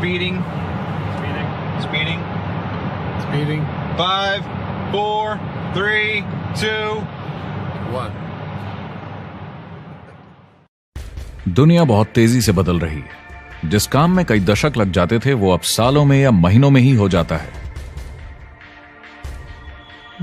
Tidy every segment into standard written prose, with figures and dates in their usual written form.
Speeding. Speeding. Speeding. 5, 4, 3, 2, 1. दुनिया बहुत तेजी से बदल रही है। जिस काम में कई दशक लग जाते थे वो अब सालों में या महीनों में ही हो जाता है।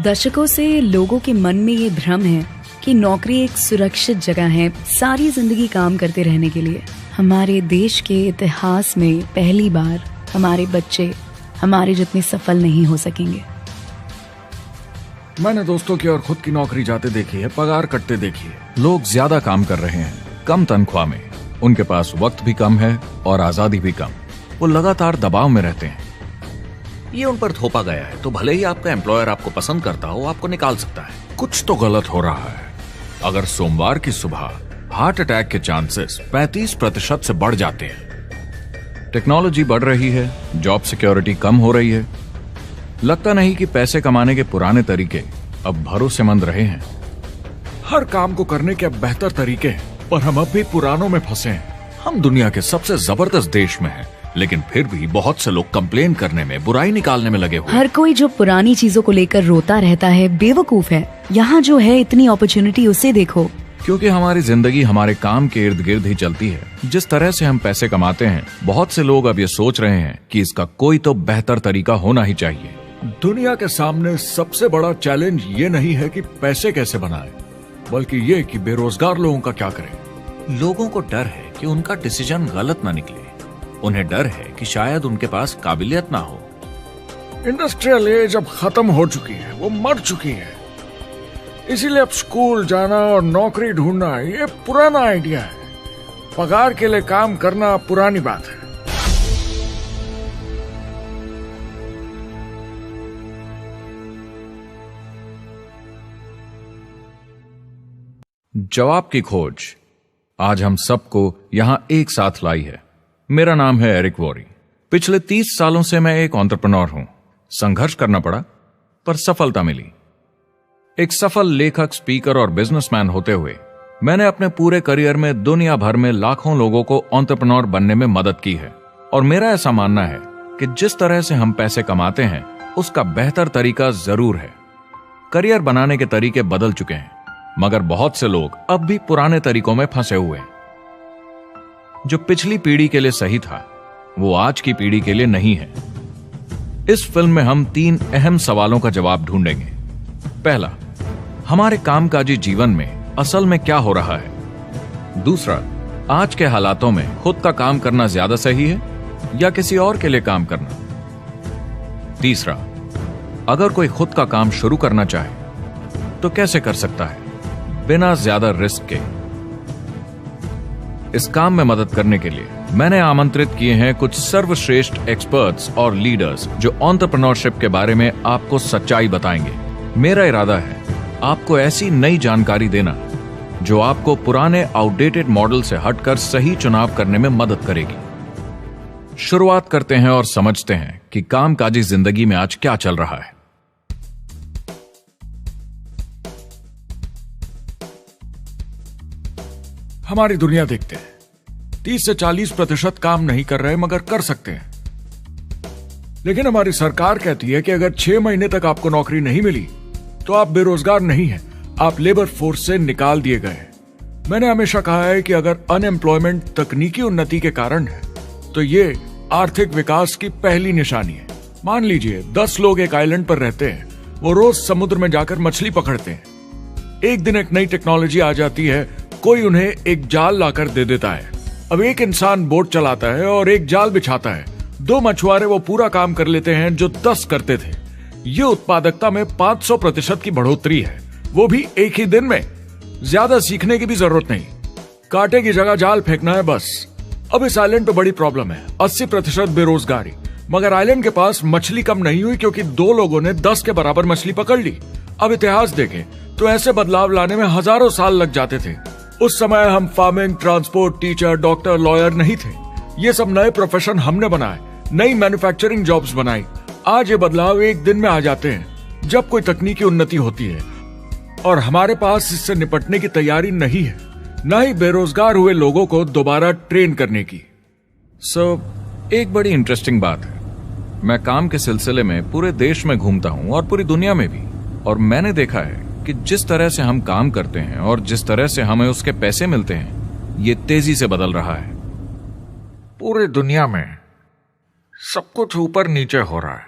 दशकों से लोगों के मन में ये भ्रम है कि नौकरी एक सुरक्षित जगह है सारी जिंदगी काम करते रहने के लिए। हमारे देश के इतिहास में पहली बार हमारे बच्चे हमारे जितने सफल नहीं हो सकेंगे। मैंने दोस्तों की और खुद की नौकरी जाते देखी है, पगार कटते देखी है। लोग ज्यादा काम कर रहे हैं कम तनख्वाह में, उनके पास वक्त भी कम है और आजादी भी कम। वो लगातार दबाव में रहते हैं। ये उन पर थोपा गया है तो भले ही आपका एम्प्लॉयर आपको पसंद करता हो, आपको निकाल सकता है। कुछ तो गलत हो रहा है। अगर सोमवार की सुबह हार्ट अटैक के चांसेस 35% से बढ़ जाते हैं। टेक्नोलॉजी बढ़ रही है, जॉब सिक्योरिटी कम हो रही है। लगता नहीं कि पैसे कमाने के पुराने तरीके अब भरोसेमंद रहे हैं। हर काम को करने के अब बेहतर तरीके हैं, पर हम अब भी पुरानों में फंसे हैं। हम दुनिया के सबसे जबरदस्त देश में हैं, लेकिन फिर भी बहुत से लोग कंप्लेन करने में, बुराई निकालने में लगे हुए। हर कोई जो पुरानी चीजों को लेकर रोता रहता है बेवकूफ है। यहाँ जो है इतनी अपॉर्चुनिटी उसे देखो। क्योंकि हमारी जिंदगी हमारे काम के इर्द गिर्द ही चलती है। जिस तरह से हम पैसे कमाते हैं, बहुत से लोग अब ये सोच रहे हैं कि इसका कोई तो बेहतर तरीका होना ही चाहिए। दुनिया के सामने सबसे बड़ा चैलेंज ये नहीं है कि पैसे कैसे बनाएं, बल्कि ये कि बेरोजगार लोगों का क्या करें। लोगों को डर है कि उनका डिसीजन गलत ना निकले। उन्हें डर है कि शायद उनके पास काबिलियत ना हो। इंडस्ट्रियल एज अब खत्म हो चुकी है, वो मर चुकी है। इसीलिए अब स्कूल जाना और नौकरी ढूंढना ये पुराना आइडिया है। पगार के लिए काम करना पुरानी बात है। जवाब की खोज आज हम सबको यहां एक साथ लाई है। मेरा नाम है एरिक वॉरी। पिछले 30 सालों से मैं एक एंटरप्रेन्योर हूं। संघर्ष करना पड़ा पर सफलता मिली। एक सफल लेखक, स्पीकर और बिजनेसमैन होते हुए मैंने अपने पूरे करियर में दुनिया भर में लाखों लोगों को एंटरप्रेन्योर बनने में मदद की है। और मेरा ऐसा मानना है कि जिस तरह से हम पैसे कमाते हैं उसका बेहतर तरीका जरूर है। करियर बनाने के तरीके बदल चुके हैं, मगर बहुत से लोग अब भी पुराने तरीकों में फंसे हुए हैं। जो पिछली पीढ़ी के लिए सही था वो आज की पीढ़ी के लिए नहीं है। इस फिल्म में हम 3 अहम सवालों का जवाब ढूंढेंगे। पहला, हमारे कामकाजी जीवन में असल में क्या हो रहा है। दूसरा, आज के हालातों में खुद का काम करना ज्यादा सही है या किसी और के लिए काम करना। तीसरा, अगर कोई खुद का काम शुरू करना चाहे तो कैसे कर सकता है बिना ज्यादा रिस्क के। इस काम में मदद करने के लिए मैंने आमंत्रित किए हैं कुछ सर्वश्रेष्ठ एक्सपर्ट्स और लीडर्स जो एंटरप्रेन्योरशिप के बारे में आपको सच्चाई बताएंगे। मेरा इरादा है आपको ऐसी नई जानकारी देना जो आपको पुराने आउटडेटेड मॉडल से हटकर सही चुनाव करने में मदद करेगी। शुरुआत करते हैं और समझते हैं कि कामकाजी जिंदगी में आज क्या चल रहा है। हमारी दुनिया देखते हैं, 30 से 40% काम नहीं कर रहे मगर कर सकते हैं। लेकिन हमारी सरकार कहती है कि अगर 6 महीने तक आपको नौकरी नहीं मिली तो आप बेरोजगार नहीं हैं, आप लेबर फोर्स से निकाल दिए गए। मैंने हमेशा कहा है कि अगर अनएम्प्लॉयमेंट तकनीकी उन्नति के कारण है तो ये आर्थिक विकास की पहली निशानी है। मान लीजिए 10 लोग एक आइलैंड पर रहते हैं, वो रोज समुद्र में जाकर मछली पकड़ते हैं। एक दिन एक नई टेक्नोलॉजी आ जाती है, कोई उन्हें एक जाल लाकर दे देता है। अब एक इंसान बोट चलाता है और एक जाल बिछाता है। 2 मछुआरे वो पूरा काम कर लेते हैं जो 10 करते थे। ये उत्पादकता में 500% की बढ़ोतरी है, वो भी एक ही दिन में। ज्यादा सीखने की भी जरूरत नहीं, कांटे की जगह जाल फेंकना है बस। अब इस आइलैंड पे बड़ी प्रॉब्लम है, 80% बेरोजगारी। मगर आइलैंड के पास मछली कम नहीं हुई क्योंकि 2 लोगों ने 10 के बराबर मछली पकड़ ली। अब इतिहास देखें तो ऐसे बदलाव लाने में हजारों साल लग जाते थे। उस समय हम farming, transport, teacher, doctor, lawyer नहीं थे। ये सब नए प्रोफेशन हमने बनाए, नई मैन्युफैक्चरिंग जॉब्स बनाई। आज ये बदलाव एक दिन में आ जाते हैं जब कोई तकनीकी उन्नति होती है, और हमारे पास इससे निपटने की तैयारी नहीं है, न ही बेरोजगार हुए लोगों को दोबारा ट्रेन करने की। एक बड़ी इंटरेस्टिंग बात है, मैं काम के सिलसिले में पूरे देश में घूमता हूं और पूरी दुनिया में भी, और मैंने देखा है कि जिस तरह से हम काम करते हैं और जिस तरह से हमें उसके पैसे मिलते हैं, ये तेजी से बदल रहा है। पूरी दुनिया में सब कुछ ऊपर नीचे हो रहा है,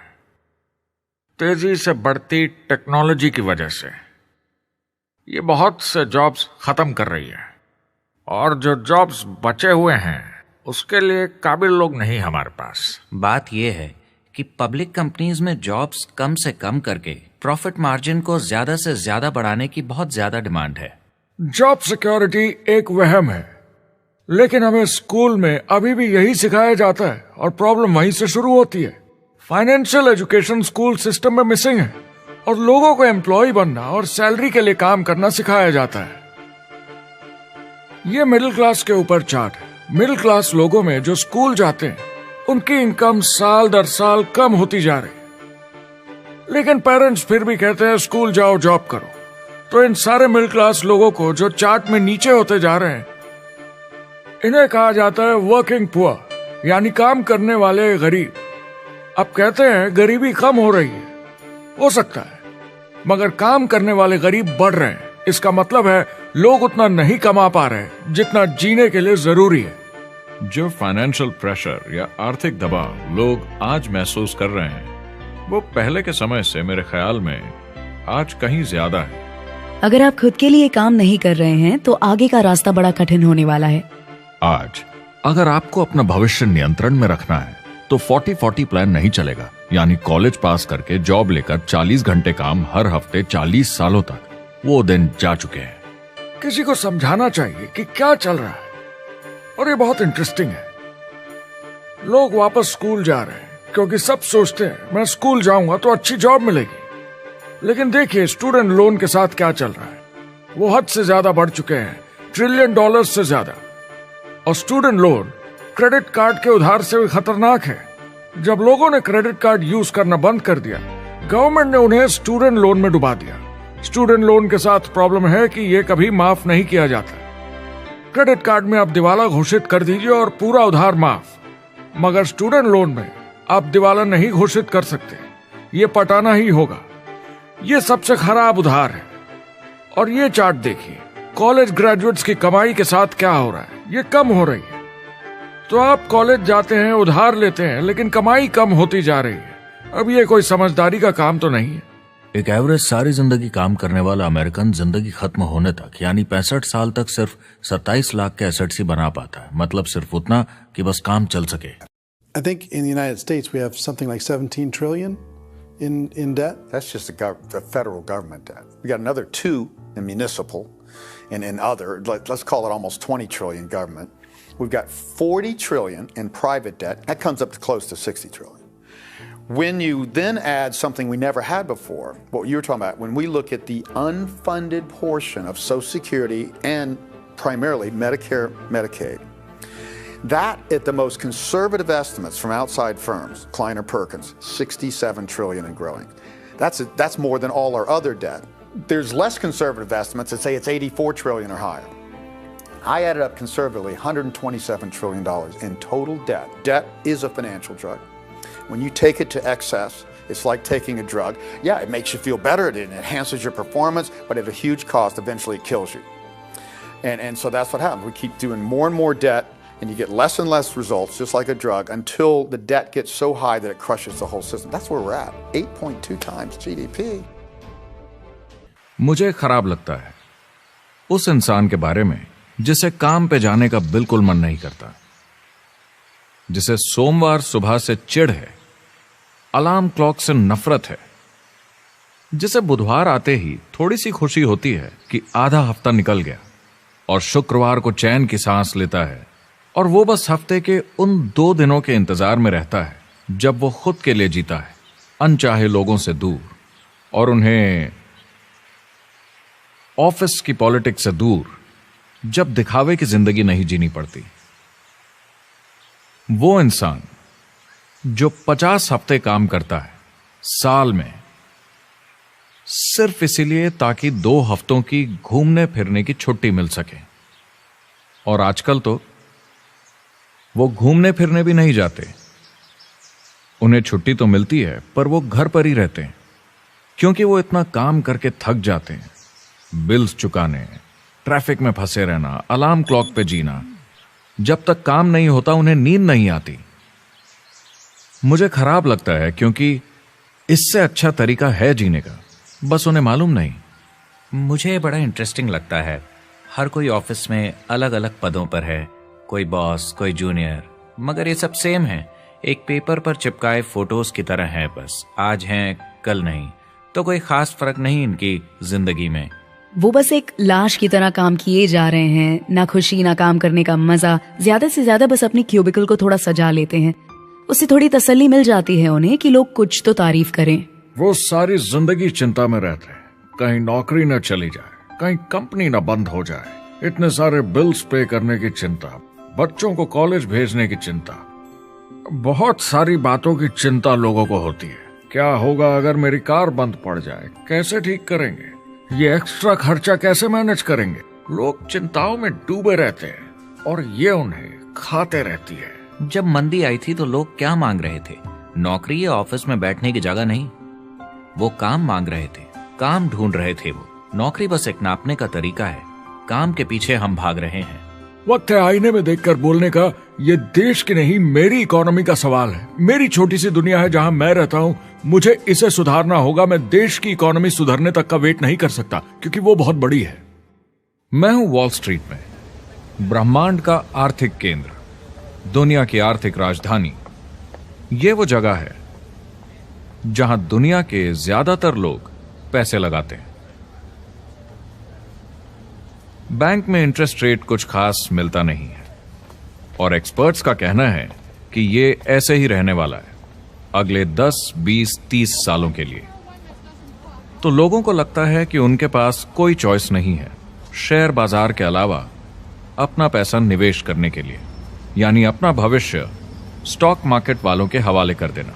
तेजी से बढ़ती टेक्नोलॉजी की वजह से। ये बहुत से जॉब्स खत्म कर रही है, और जो जॉब्स बचे हुए हैं उसके लिए काबिल लोग नहीं हमारे पास। बात यह है कि पब्लिक कंपनीज में जॉब्स कम से कम करके प्रॉफिट मार्जिन को ज्यादा से ज्यादा बढ़ाने की बहुत ज्यादा डिमांड है। जॉब सिक्योरिटी एक वहम है, लेकिन हमें स्कूल में अभी भी यही सिखाया जाता है और प्रॉब्लम वहीं से शुरू होती है। फाइनेंशियल एजुकेशन स्कूल सिस्टम में मिसिंग है और लोगों को एम्प्लॉय बनना और सैलरी के लिए काम करना सिखाया जाता है। ये मिडिल क्लास के ऊपर चार्ट है। मिडिल क्लास लोगों में जो स्कूल जाते हैं उनकी इनकम साल दर साल कम होती जा रही है, लेकिन पेरेंट्स फिर भी कहते हैं स्कूल जाओ, जॉब करो। तो इन सारे मिडिल क्लास लोगों को जो चार्ट में नीचे होते जा रहे हैं, इन्हें कहा जाता है वर्किंग पुअर, यानी काम करने वाले गरीब। अब कहते हैं गरीबी कम हो रही है, हो सकता है, मगर काम करने वाले गरीब बढ़ रहे हैं। इसका मतलब है लोग उतना नहीं कमा पा रहे जितना जीने के लिए जरूरी है। जो फाइनेंशियल प्रेशर या आर्थिक दबाव लोग आज महसूस कर रहे हैं, वो पहले के समय से मेरे ख्याल में आज कहीं ज्यादा है। अगर आप खुद के लिए काम नहीं कर रहे हैं तो आगे का रास्ता बड़ा कठिन होने वाला है। आज अगर आपको अपना भविष्य नियंत्रण में रखना है तो 40-40 प्लान नहीं चलेगा, यानी कॉलेज पास करके जॉब लेकर 40 घंटे काम हर हफ्ते 40 सालों तक, वो दिन जा चुके हैं। किसी को समझाना चाहिए कि क्या चल रहा है, और ये बहुत इंटरेस्टिंग है। लोग वापस स्कूल जा रहे हैं क्योंकि सब सोचते हैं मैं स्कूल जाऊंगा तो अच्छी जॉब मिलेगी। लेकिन देखिए स्टूडेंट लोन के साथ क्या चल रहा है, वो हद से ज्यादा बढ़ चुके हैं, $1 ट्रिलियन से ज्यादा। और स्टूडेंट लोन क्रेडिट कार्ड के उधार से भी खतरनाक है। जब लोगों ने क्रेडिट कार्ड यूज करना बंद कर दिया, गवर्नमेंट ने उन्हें स्टूडेंट लोन में डुबा दिया। स्टूडेंट लोन के साथ प्रॉब्लम है कि ये कभी माफ नहीं किया जाता। क्रेडिट कार्ड में आप दिवाला घोषित कर दीजिए और पूरा उधार माफ, मगर स्टूडेंट लोन में आप दिवाला नहीं घोषित कर सकते, ये पटाना ही होगा। ये सबसे खराब उधार है। और ये चार्ट देखिए, कॉलेज ग्रेजुएट्स की कमाई के साथ क्या हो रहा है, ये कम हो रही है। तो आप कॉलेज जाते हैं, उधार लेते हैं, लेकिन कमाई कम होती जा रही है। अब ये कोई समझदारी का काम तो नहीं है। एक एवरेज सारी जिंदगी काम करने वाला अमेरिकन जिंदगी खत्म होने तक यानी 65 साल तक सिर्फ 27 लाख के एसेट्स ही बना पाता है। मतलब सिर्फ उतना कि बस काम चल सके। I think in the United States we have something like 17 trillion in debt. That's just the federal government debt. We got another 2 in municipal and in other, let's call it almost 20 trillion government. We've got 40 trillion in private debt. That comes up to close to 60 trillion. When you then add something we never had before, what you were talking about, when we look at the unfunded portion of Social Security and primarily Medicare, Medicaid, that at the most conservative estimates from outside firms, Kleiner Perkins, 67 trillion and growing. That's more than all our other debt. There's less conservative estimates that say it's 84 trillion or higher. I added up conservatively $127 trillion in total debt. Debt is a financial drug. When you take it to excess, it's like taking a drug. Yeah, it makes you feel better, it enhances your performance, but at a huge cost, eventually it kills you. And so that's what happens. We keep doing more and more debt, and you get less and less results, just like a drug, until the debt gets so high that it crushes the whole system. That's where we're at, 8.2 times GDP. मुझे खराब लगता है उस इंसान के बारे में जिसे काम पे जाने का बिल्कुल मन नहीं करता, जिसे सोमवार सुबह से चिढ़ है, अलार्म क्लॉक से नफरत है, जिसे बुधवार आते ही थोड़ी सी खुशी होती है कि आधा हफ्ता निकल गया और शुक्रवार को चैन की सांस लेता है, और वो बस हफ्ते के उन 2 दिनों के इंतजार में रहता है जब वो खुद के लिए जीता है, अनचाहे लोगों से दूर, और उन्हें ऑफिस की पॉलिटिक्स से दूर, जब दिखावे की जिंदगी नहीं जीनी पड़ती। वो इंसान जो 50 हफ्ते काम करता है साल में, सिर्फ इसीलिए ताकि 2 हफ्तों की घूमने फिरने की छुट्टी मिल सके। और आजकल तो वो घूमने फिरने भी नहीं जाते, उन्हें छुट्टी तो मिलती है पर वो घर पर ही रहते हैं, क्योंकि वो इतना काम करके थक जाते हैं। बिल्स चुकाने, ट्रैफिक में फंसे रहना, अलार्म क्लॉक पे जीना। जब तक काम नहीं होता उन्हें नींद नहीं आती। मुझे खराब लगता है, क्योंकि इससे अच्छा तरीका है जीने का, बस उन्हें मालूम नहीं। मुझे बड़ा इंटरेस्टिंग लगता है। हर कोई ऑफिस में अलग अलग पदों पर है, कोई बॉस, कोई जूनियर, मगर ये सब सेम है। एक पेपर पर चिपकाए फोटोज की तरह है, बस आज हैं कल नहीं। तो कोई खास फर्क नहीं इनकी जिंदगी में। वो बस एक लाश की तरह काम किए जा रहे हैं, ना खुशी ना काम करने का मजा। ज्यादा से ज्यादा बस अपनी क्यूबिकल को थोड़ा सजा लेते हैं, उससे थोड़ी तसल्ली मिल जाती है उन्हें कि लोग कुछ तो तारीफ करें। वो सारी जिंदगी चिंता में रहते हैं, कहीं नौकरी न चली जाए, कहीं कंपनी न बंद हो जाए। इतने सारे बिल्स पे करने की चिंता, बच्चों को कॉलेज भेजने की चिंता, बहुत सारी बातों की चिंता लोगों को होती है। क्या होगा अगर मेरी कार बंद पड़ जाए, कैसे ठीक करेंगे, ये एक्स्ट्रा खर्चा कैसे मैनेज करेंगे। लोग चिंताओं में डूबे रहते हैं और ये उन्हें खाते रहती है। जब मंदी आई थी तो लोग क्या मांग रहे थे? नौकरी या ऑफिस में बैठने की जगह नहीं, वो काम मांग रहे थे, काम ढूंढ रहे थे। वो नौकरी बस एक नापने का तरीका है, काम के पीछे हम भाग रहे हैं। वक्त है आईने में देखकर बोलने का, ये देश की नहीं मेरी इकोनॉमी का सवाल है। मेरी छोटी सी दुनिया है जहां मैं रहता हूं, मुझे इसे सुधारना होगा। मैं देश की इकोनॉमी सुधरने तक का वेट नहीं कर सकता, क्योंकि वो बहुत बड़ी है। मैं हूं वॉल स्ट्रीट में, ब्रह्मांड का आर्थिक केंद्र, दुनिया की आर्थिक राजधानी। ये वो जगह है जहां दुनिया के ज्यादातर लोग पैसे लगाते हैं। बैंक में इंटरेस्ट रेट कुछ खास मिलता नहीं है और एक्सपर्ट्स का कहना है कि ये ऐसे ही रहने वाला है अगले 10, 20, 30 सालों के लिए। तो लोगों को लगता है कि उनके पास कोई चॉइस नहीं है शेयर बाजार के अलावा अपना पैसा निवेश करने के लिए, यानी अपना भविष्य स्टॉक मार्केट वालों के हवाले कर देना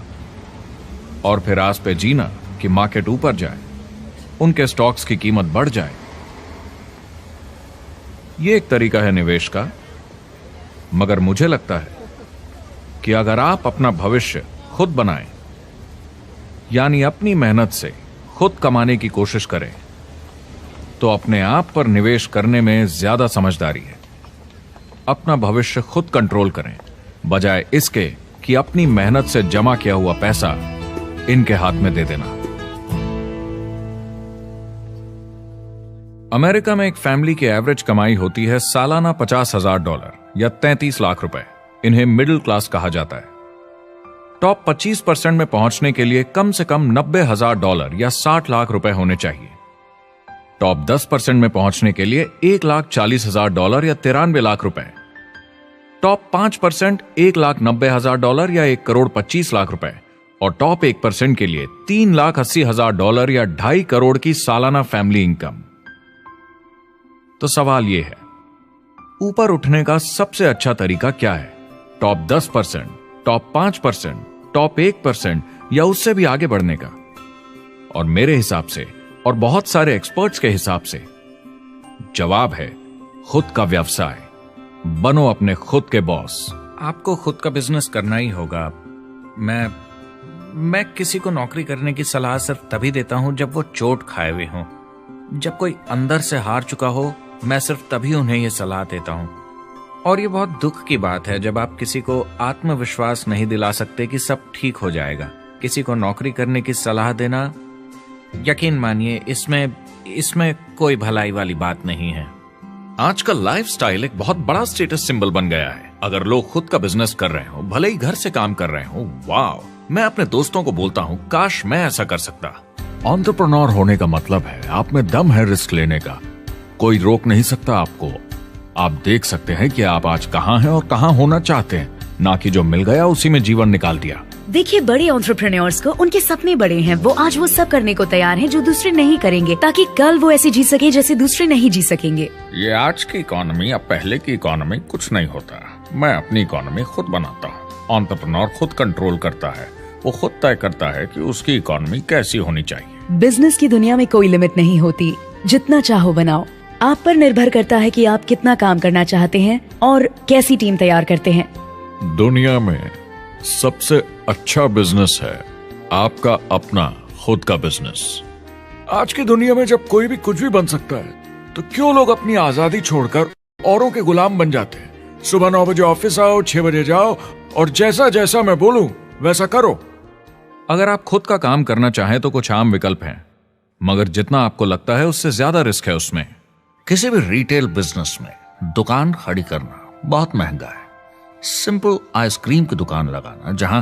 और फिर आस पे जीना कि मार्केट ऊपर जाए, उनके स्टॉक्स की कीमत बढ़ जाए। ये एक तरीका है निवेश का, मगर मुझे लगता है कि अगर आप अपना भविष्य खुद बनाएं, यानी अपनी मेहनत से खुद कमाने की कोशिश करें, तो अपने आप पर निवेश करने में ज्यादा समझदारी है। अपना भविष्य खुद कंट्रोल करें, बजाय इसके कि अपनी मेहनत से जमा किया हुआ पैसा इनके हाथ में दे देना। अमेरिका में एक फैमिली की एवरेज कमाई होती है सालाना $50,000 या 33 लाख रुपए। इन्हें मिडिल क्लास कहा जाता है। टॉप 25% में पहुंचने के लिए कम से कम $90,000 या 60 लाख रुपए होने चाहिए। टॉप 10% में पहुंचने के लिए $1,40,000 या 93 लाख रुपए। टॉप 5% $1,90,000 या 1,25 लाख रुपए और टॉप 1% के लिए $3,80,000 या 2.5 करोड़ की सालाना फैमिली इनकम। तो सवाल यह है, ऊपर उठने का सबसे अच्छा तरीका क्या है? टॉप 10%, टॉप 5%, टॉप 1% या उससे भी आगे बढ़ने का? और मेरे हिसाब से और बहुत सारे एक्सपर्ट्स के हिसाब से जवाब है खुद का व्यवसाय। बनो अपने खुद के बॉस। आपको खुद का बिजनेस करना ही होगा। मैं किसी को नौकरी करने की सलाह सिर्फ तभी देता हूं जब वो चोट खाए हुए हों। जब कोई अंदर से हार चुका हो, मैं सिर्फ तभी उन्हें यह सलाह देता हूं। और ये बहुत दुख की बात है जब आप किसी को आत्मविश्वास नहीं दिला सकते कि सब ठीक हो जाएगा। किसी को नौकरी करने की सलाह देना, यकीन मानिए, इसमें कोई भलाई वाली बात नहीं है। आजकल लाइफस्टाइल एक बहुत बड़ा स्टेटस सिंबल बन गया है। अगर लोग खुद का बिजनेस कर रहे हो, भले ही घर से काम कर रहे हो, वाह! मैं अपने दोस्तों को बोलता हूं, काश मैं ऐसा कर सकता। एंटरप्रेन्योर होने का मतलब है आप में दम है रिस्क लेने का। कोई रोक नहीं सकता आपको। आप देख सकते हैं कि आप आज कहां हैं और कहां होना चाहते हैं, ना कि जो मिल गया उसी में जीवन निकाल दिया। देखिए, बड़े एंटरप्रेन्योर्स को उनके सपने बड़े हैं। वो आज वो सब करने को तैयार हैं जो दूसरे नहीं करेंगे, ताकि कल वो ऐसे जी सके जैसे दूसरे नहीं जी सकेंगे। ये आज की इकोनॉमी या पहले की इकोनॉमी कुछ नहीं होता। मैं अपनी इकोनॉमी खुद बनाता हूँ। एंटरप्रेन्योर खुद कंट्रोल करता है, वो खुद तय करता है कि उसकी इकोनॉमी कैसी होनी चाहिए। बिजनेस की दुनिया में कोई लिमिट नहीं होती, जितना चाहो बनाओ। आप पर निर्भर करता है कि आप कितना काम करना चाहते हैं और कैसी टीम तैयार करते हैं। दुनिया में सबसे अच्छा बिजनेस है आपका अपना खुद का बिजनेस। आज की दुनिया में जब कोई भी कुछ भी बन सकता है तो क्यों लोग अपनी आजादी छोड़कर औरों के गुलाम बन जाते हैं। सुबह 9 बजे ऑफिस आओ, 6 बजे जाओ और जैसा जैसा मैं बोलूं वैसा करो। अगर आप खुद का काम करना चाहें तो कुछ आम विकल्प हैं, मगर जितना आपको लगता है उससे ज्यादा रिस्क है उसमें। किसी भी रिटेल बिजनेस में दुकान खड़ी करना बहुत महंगा है। सिंपल आइसक्रीम की दुकान लगाना जहां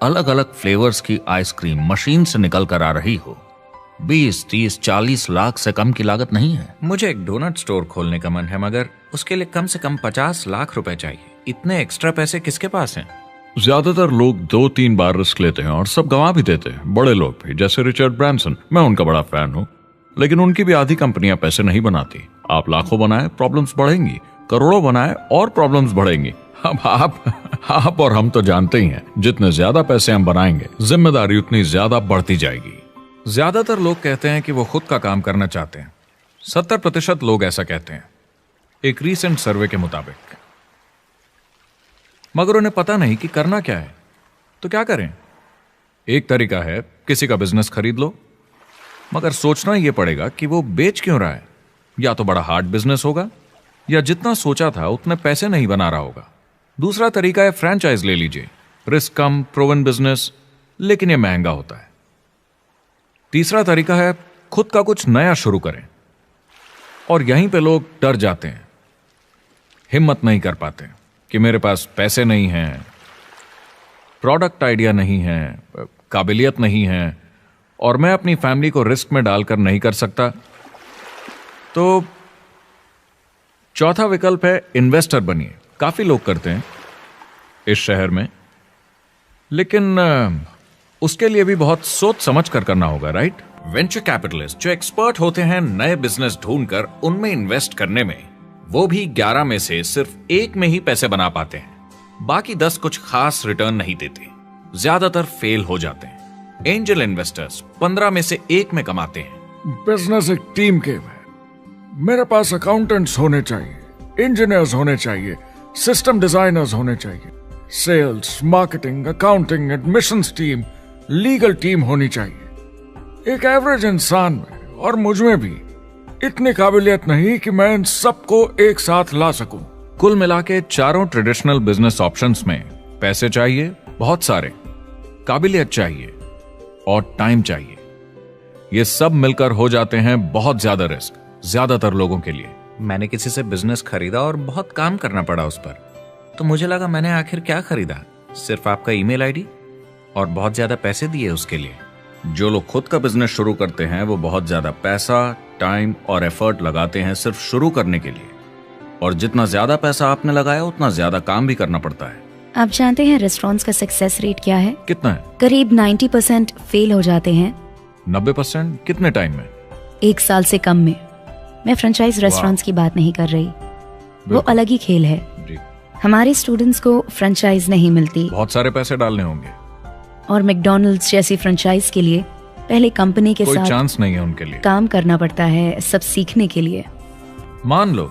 अलग अलग फ्लेवर्स की आइसक्रीम मशीन से निकल कर आ रही हो, 20, 30, 40 लाख से कम की लागत नहीं है। मुझे एक डोनट स्टोर खोलने का मन है, मगर उसके लिए कम से कम 50 लाख रुपए चाहिए। इतने एक्स्ट्रा पैसे किसके पास हैं? ज्यादातर लोग 2-3 बार रिस्क लेते हैं और सब गंवा भी देते हैं। बड़े लोग भी, जैसे रिचर्ड ब्रांसन, मैं उनका बड़ा फैन हूं, लेकिन उनकी भी आधी कंपनियां पैसे नहीं बनाती। आप लाखों बनाए, प्रॉब्लम्स बढ़ेंगी, करोड़ों बनाए और प्रॉब्लम्स बढ़ेंगी। अब आप और हम तो जानते ही हैं, जितने ज्यादा पैसे हम बनाएंगे जिम्मेदारी उतनी ज्यादा बढ़ती जाएगी। ज्यादातर लोग कहते हैं कि वो खुद का काम करना चाहते हैं। 70% लोग ऐसा कहते हैं, एक रीसेंट सर्वे के मुताबिक। मगर उन्हें पता नहीं कि करना क्या है। तो क्या करें? एक तरीका है किसी का बिजनेस खरीद लो, मगर सोचना यह पड़ेगा कि वो बेच क्यों रहा है। या तो बड़ा हार्ड बिजनेस होगा, या जितना सोचा था उतने पैसे नहीं बना रहा होगा। दूसरा तरीका है फ्रेंचाइज ले लीजिए, रिस्क कम, प्रूवन बिजनेस, लेकिन यह महंगा होता है। तीसरा तरीका है खुद का कुछ नया शुरू करें, और यहीं पे लोग डर जाते हैं, हिम्मत नहीं कर पाते कि मेरे पास पैसे नहीं हैं, प्रोडक्ट आइडिया नहीं है, काबिलियत नहीं है, और मैं अपनी फैमिली को रिस्क में डालकर नहीं कर सकता। तो चौथा विकल्प है इन्वेस्टर बनिए। काफी लोग करते हैं इस शहर में, लेकिन उसके लिए भी बहुत सोच समझ कर करना होगा, राइट? वेंचर कैपिटलिस्ट जो एक्सपर्ट होते हैं नए बिजनेस ढूंढकर उनमें इन्वेस्ट करने में, वो भी 11 में से सिर्फ 1 में ही पैसे बना पाते हैं। बाकी 10 कुछ खास रिटर्न नहीं देते, ज्यादातर फेल हो जाते हैं। एंजल इन्वेस्टर्स 15 में से 1 में कमाते हैं। बिजनेस एक टीम गेम है। मेरे पास अकाउंटेंट्स होने चाहिए, इंजीनियर्स होने चाहिए, सिस्टम डिजाइनर्स होने चाहिए, sales, marketing, accounting, admissions team, legal team होनी चाहिए। एक एवरेज इंसान में और मुझ में भी इतनी काबिलियत नहीं कि मैं इन सबको एक साथ ला सकूं। कुल मिला के चारों ट्रेडिशनल बिजनेस ऑप्शंस में पैसे चाहिए बहुत सारे, काबिलियत चाहिए और टाइम चाहिए। ये सब मिलकर हो जाते हैं बहुत ज्यादा रिस्क ज्यादातर लोगों के लिए। मैंने किसी से बिजनेस खरीदा और बहुत काम करना पड़ा उस पर, तो मुझे लगा मैंने आखिर क्या खरीदा, सिर्फ आपका ईमेल आईडी, और बहुत ज्यादा पैसे दिए उसके लिए। जो लोग खुद का बिजनेस शुरू करते हैं वो बहुत ज्यादा पैसा, टाइम और एफर्ट लगाते हैं सिर्फ शुरू करने के लिए, और जितना ज्यादा पैसा आपने लगाया उतना ज्यादा काम भी करना पड़ता है। आप जानते हैं रेस्टोरेंट्स का सक्सेस रेट क्या है? कितना है? करीब 90% फेल हो जाते हैं। 90%? कितने टाइम में? 1 साल से कम में। मैं फ्रेंचाइज रेस्टोरेंट्स की बात नहीं कर रही, वो अलग ही खेल है। जी। हमारे स्टूडेंट्स को फ्रेंचाइज नहीं मिलती, बहुत सारे पैसे डालने होंगे, और मैकडॉनल्ड्स जैसी फ्रेंचाइज के लिए पहले कंपनी के कोई साथ चांस नहीं है उनके लिए। काम करना पड़ता है सब सीखने के लिए। मान लो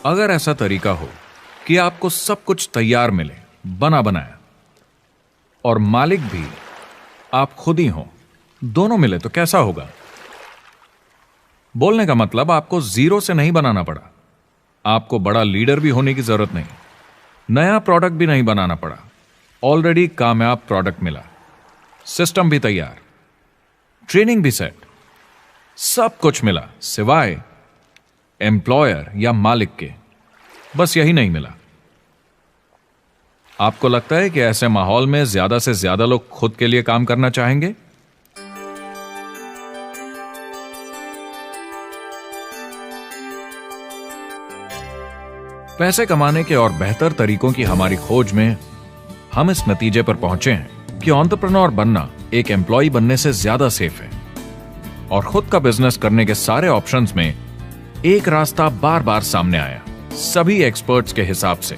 अगर ऐसा तरीका हो कि आपको सब कुछ तैयार मिले, बना बनाया, और मालिक भी आप खुद ही हो, दोनों मिले, तो कैसा होगा? बोलने का मतलब आपको जीरो से नहीं बनाना पड़ा, आपको बड़ा लीडर भी होने की जरूरत नहीं, नया प्रोडक्ट भी नहीं बनाना पड़ा, ऑलरेडी कामयाब प्रोडक्ट मिला, सिस्टम भी तैयार, ट्रेनिंग भी सेट, सब कुछ मिला सिवाय एम्प्लॉयर या मालिक के। बस यही नहीं मिला। आपको लगता है कि ऐसे माहौल में ज्यादा से ज्यादा लोग खुद के लिए काम करना चाहेंगे? पैसे कमाने के और बेहतर तरीकों की हमारी खोज में हम इस नतीजे पर पहुंचे हैं कि एंटरप्रेन्योर बनना एक एम्प्लॉय बनने से ज्यादा सेफ है, और खुद का बिजनेस करने के सारे ऑप्शंस में एक रास्ता बार बार सामने आया सभी एक्सपर्ट्स के हिसाब से।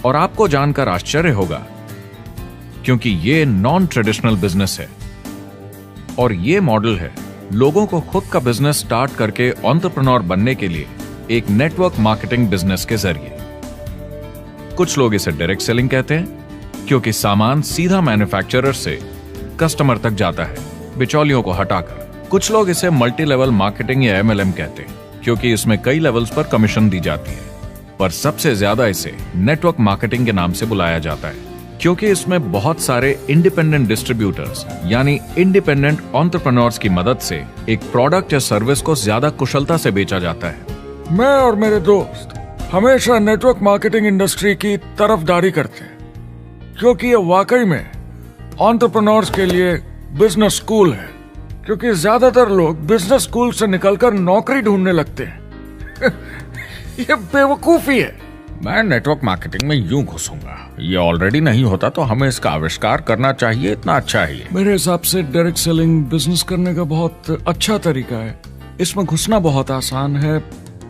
और आपको जानकर आश्चर्य होगा, क्योंकि ये नॉन ट्रेडिशनल बिजनेस है, और ये मॉडल है लोगों को खुद का बिजनेस स्टार्ट करके एंटरप्रेन्योर बनने के लिए एक नेटवर्क मार्केटिंग बिजनेस के जरिए। कुछ लोग इसे डायरेक्ट सेलिंग कहते हैं, क्योंकि सामान सीधा मैन्युफैक्चरर से कस्टमर तक जाता है, बिचौलियों को हटाकर। कुछ लोग इसे मल्टी लेवल मार्केटिंग या MLM कहते हैं, क्योंकि इसमें कई लेवल्स पर कमीशन दी जाती है। पर सबसे ज्यादा इसे नेटवर्क मार्केटिंग के नाम से बुलाया जाता है, क्योंकि इसमें बहुत सारे इंडिपेंडेंट डिस्ट्रीब्यूटर्स यानी इंडिपेंडेंट एंटरप्रेन्योर्स की मदद से एक प्रोडक्ट या सर्विस को ज्यादा कुशलता से बेचा जाता है। मैं और मेरे दोस्त हमेशा नेटवर्क मार्केटिंग इंडस्ट्री की तरफदारी करते हैं, क्योंकि ये वाकई में एंटरप्रेन्योर्स के लिए बिजनेस स्कूल है। क्योंकि ज्यादातर लोग बिजनेस स्कूल से निकलकर नौकरी ढूंढने लगते हैं। ये बेवकूफी है। मैं नेटवर्क मार्केटिंग में यूं घुसूंगा, ये ऑलरेडी नहीं होता तो हमें इसका आविष्कार करना चाहिए, इतना अच्छा है ये। मेरे हिसाब से डायरेक्ट सेलिंग बिजनेस करने का बहुत अच्छा तरीका है। इसमें घुसना बहुत आसान है।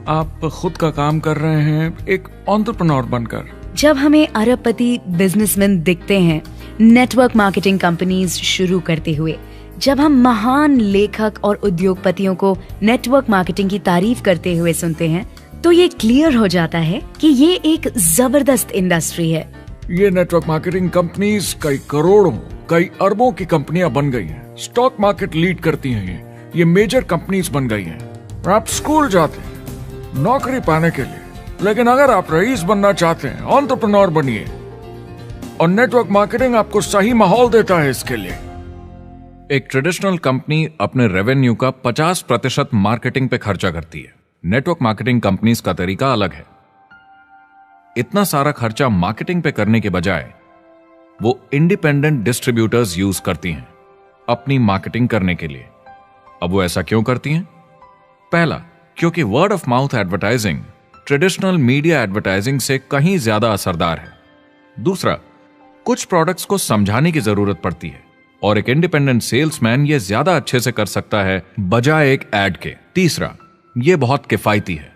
आप खुद का काम कर रहे हैं एक एंटरप्रेन्योर बनकर। जब हमें अरबपति बिजनेसमैन दिखते हैं नेटवर्क मार्केटिंग कंपनीज शुरू करते हुए, जब हम महान लेखक और उद्योगपतियों को नेटवर्क मार्केटिंग की तारीफ करते हुए सुनते हैं, तो ये क्लियर हो जाता है कि ये एक जबरदस्त इंडस्ट्री है। ये नेटवर्क मार्केटिंग कंपनीज कई करोड़ों, कई अरबों की कंपनियां बन गई हैं। स्टॉक मार्केट लीड करती हैं। ये मेजर कंपनीज बन गई हैं। आप स्कूल जाते हैं नौकरी पाने के लिए, लेकिन अगर आप रईस बनना चाहते हैं, एंटरप्रेन्योर बनिए। और नेटवर्क मार्केटिंग आपको सही माहौल देता है इसके लिए। एक ट्रेडिशनल कंपनी अपने रेवेन्यू का 50% मार्केटिंग पे खर्चा करती है। नेटवर्क मार्केटिंग कंपनीज का तरीका अलग है। इतना सारा खर्चा मार्केटिंग पे करने के बजाय वो इंडिपेंडेंट डिस्ट्रीब्यूटर्स यूज करती हैं अपनी मार्केटिंग करने के लिए। अब वो ऐसा क्यों करती हैं? पहला, क्योंकि word of mouth advertising traditional media advertising से कहीं ज्यादा असरदार है। दूसरा, कुछ प्रोडक्ट्स को समझाने की जरूरत पड़ती है और एक इंडिपेंडेंट सेल्समैन ये ज्यादा अच्छे से कर सकता है बजाय एक एड के। तीसरा, ये बहुत किफायती है,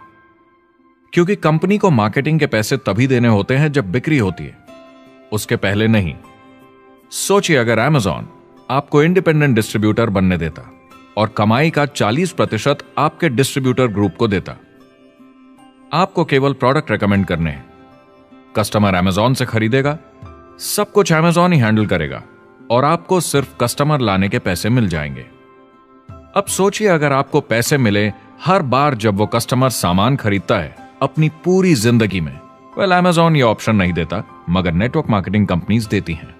क्योंकि कंपनी को मार्केटिंग के पैसे तभी देने होते हैं जब बिक्री होती है, उसके पहले नहीं। सोचिए अगर Amazon आपको इंडिपेंडेंट डिस्ट्रीब्यूटर बनने देता और कमाई का 40% आपके डिस्ट्रीब्यूटर ग्रुप को देता। आपको केवल प्रोडक्ट रेकमेंड करने हैं, कस्टमर Amazon से खरीदेगा, सब कुछ Amazon ही हैंडल करेगा और आपको सिर्फ कस्टमर लाने के पैसे मिल जाएंगे। अब सोचिए अगर आपको पैसे मिले हर बार जब वो कस्टमर सामान खरीदता है अपनी पूरी जिंदगी में। Amazon ये ऑप्शन नहीं देता, मगर नेटवर्क मार्केटिंग कंपनीज देती हैं।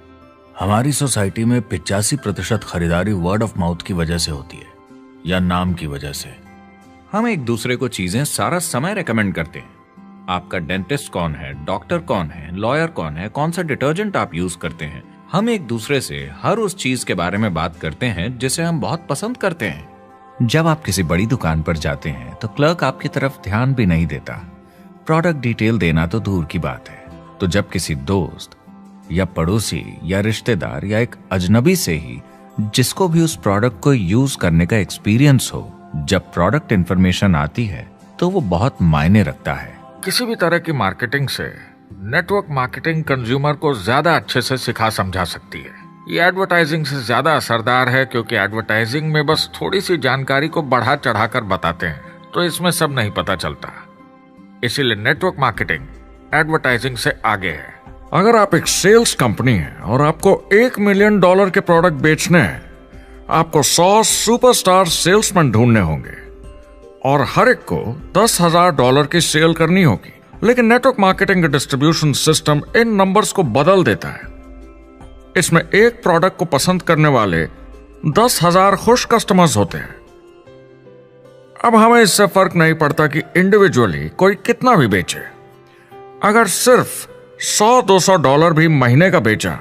हमारी सोसाइटी में 85% खरीदारी वर्ड ऑफ माउथ की वजह से होती है या नाम की वजह से। हम एक दूसरे को चीजें सारा समय रेकमेंड करते हैं। आपका डेंटिस्ट कौन है, डॉक्टर कौन है, लॉयर कौन है, कौन सा डिटर्जेंट आप यूज करते हैं। हम एक दूसरे से हर उस चीज के बारे में बात करते हैं जिसे हम बहुत पसंद करते हैं। जब आप किसी बड़ी दुकान पर जाते हैं तो क्लर्क आपकी तरफ ध्यान भी नहीं देता, प्रोडक्ट डिटेल देना तो दूर की बात है। तो जब किसी दोस्त या पड़ोसी या रिश्तेदार या एक अजनबी से ही जिसको भी उस प्रोडक्ट को यूज करने का एक्सपीरियंस हो, जब प्रोडक्ट इंफॉर्मेशन आती है तो वो बहुत मायने रखता है। किसी भी तरह की मार्केटिंग से नेटवर्क मार्केटिंग कंज्यूमर को ज्यादा अच्छे से सिखा समझा सकती है। ये एडवर्टाइजिंग से ज्यादा असरदार है, क्योंकि एडवर्टाइजिंग में बस थोड़ी सी जानकारी को बढ़ा चढ़ाकर बताते हैं, तो इसमें सब नहीं पता चलता। इसीलिए नेटवर्क मार्केटिंग एडवर्टाइजिंग से आगे है। अगर आप एक सेल्स कंपनी है और आपको $1 मिलियन के प्रोडक्ट बेचने हैं, आपको 100 सुपरस्टार सेल्समैन ढूंढने होंगे और हर एक को $10,000 की सेल करनी होगी। लेकिन नेटवर्क मार्केटिंग का डिस्ट्रीब्यूशन सिस्टम इन नंबर्स को बदल देता है। इसमें एक प्रोडक्ट को पसंद करने वाले 10,000 खुश कस्टमर्स होते हैं। अब हमें इससे फर्क नहीं पड़ता कि इंडिविजुअली कोई कितना भी बेचे। अगर सिर्फ $100-200 भी महीने का बेचा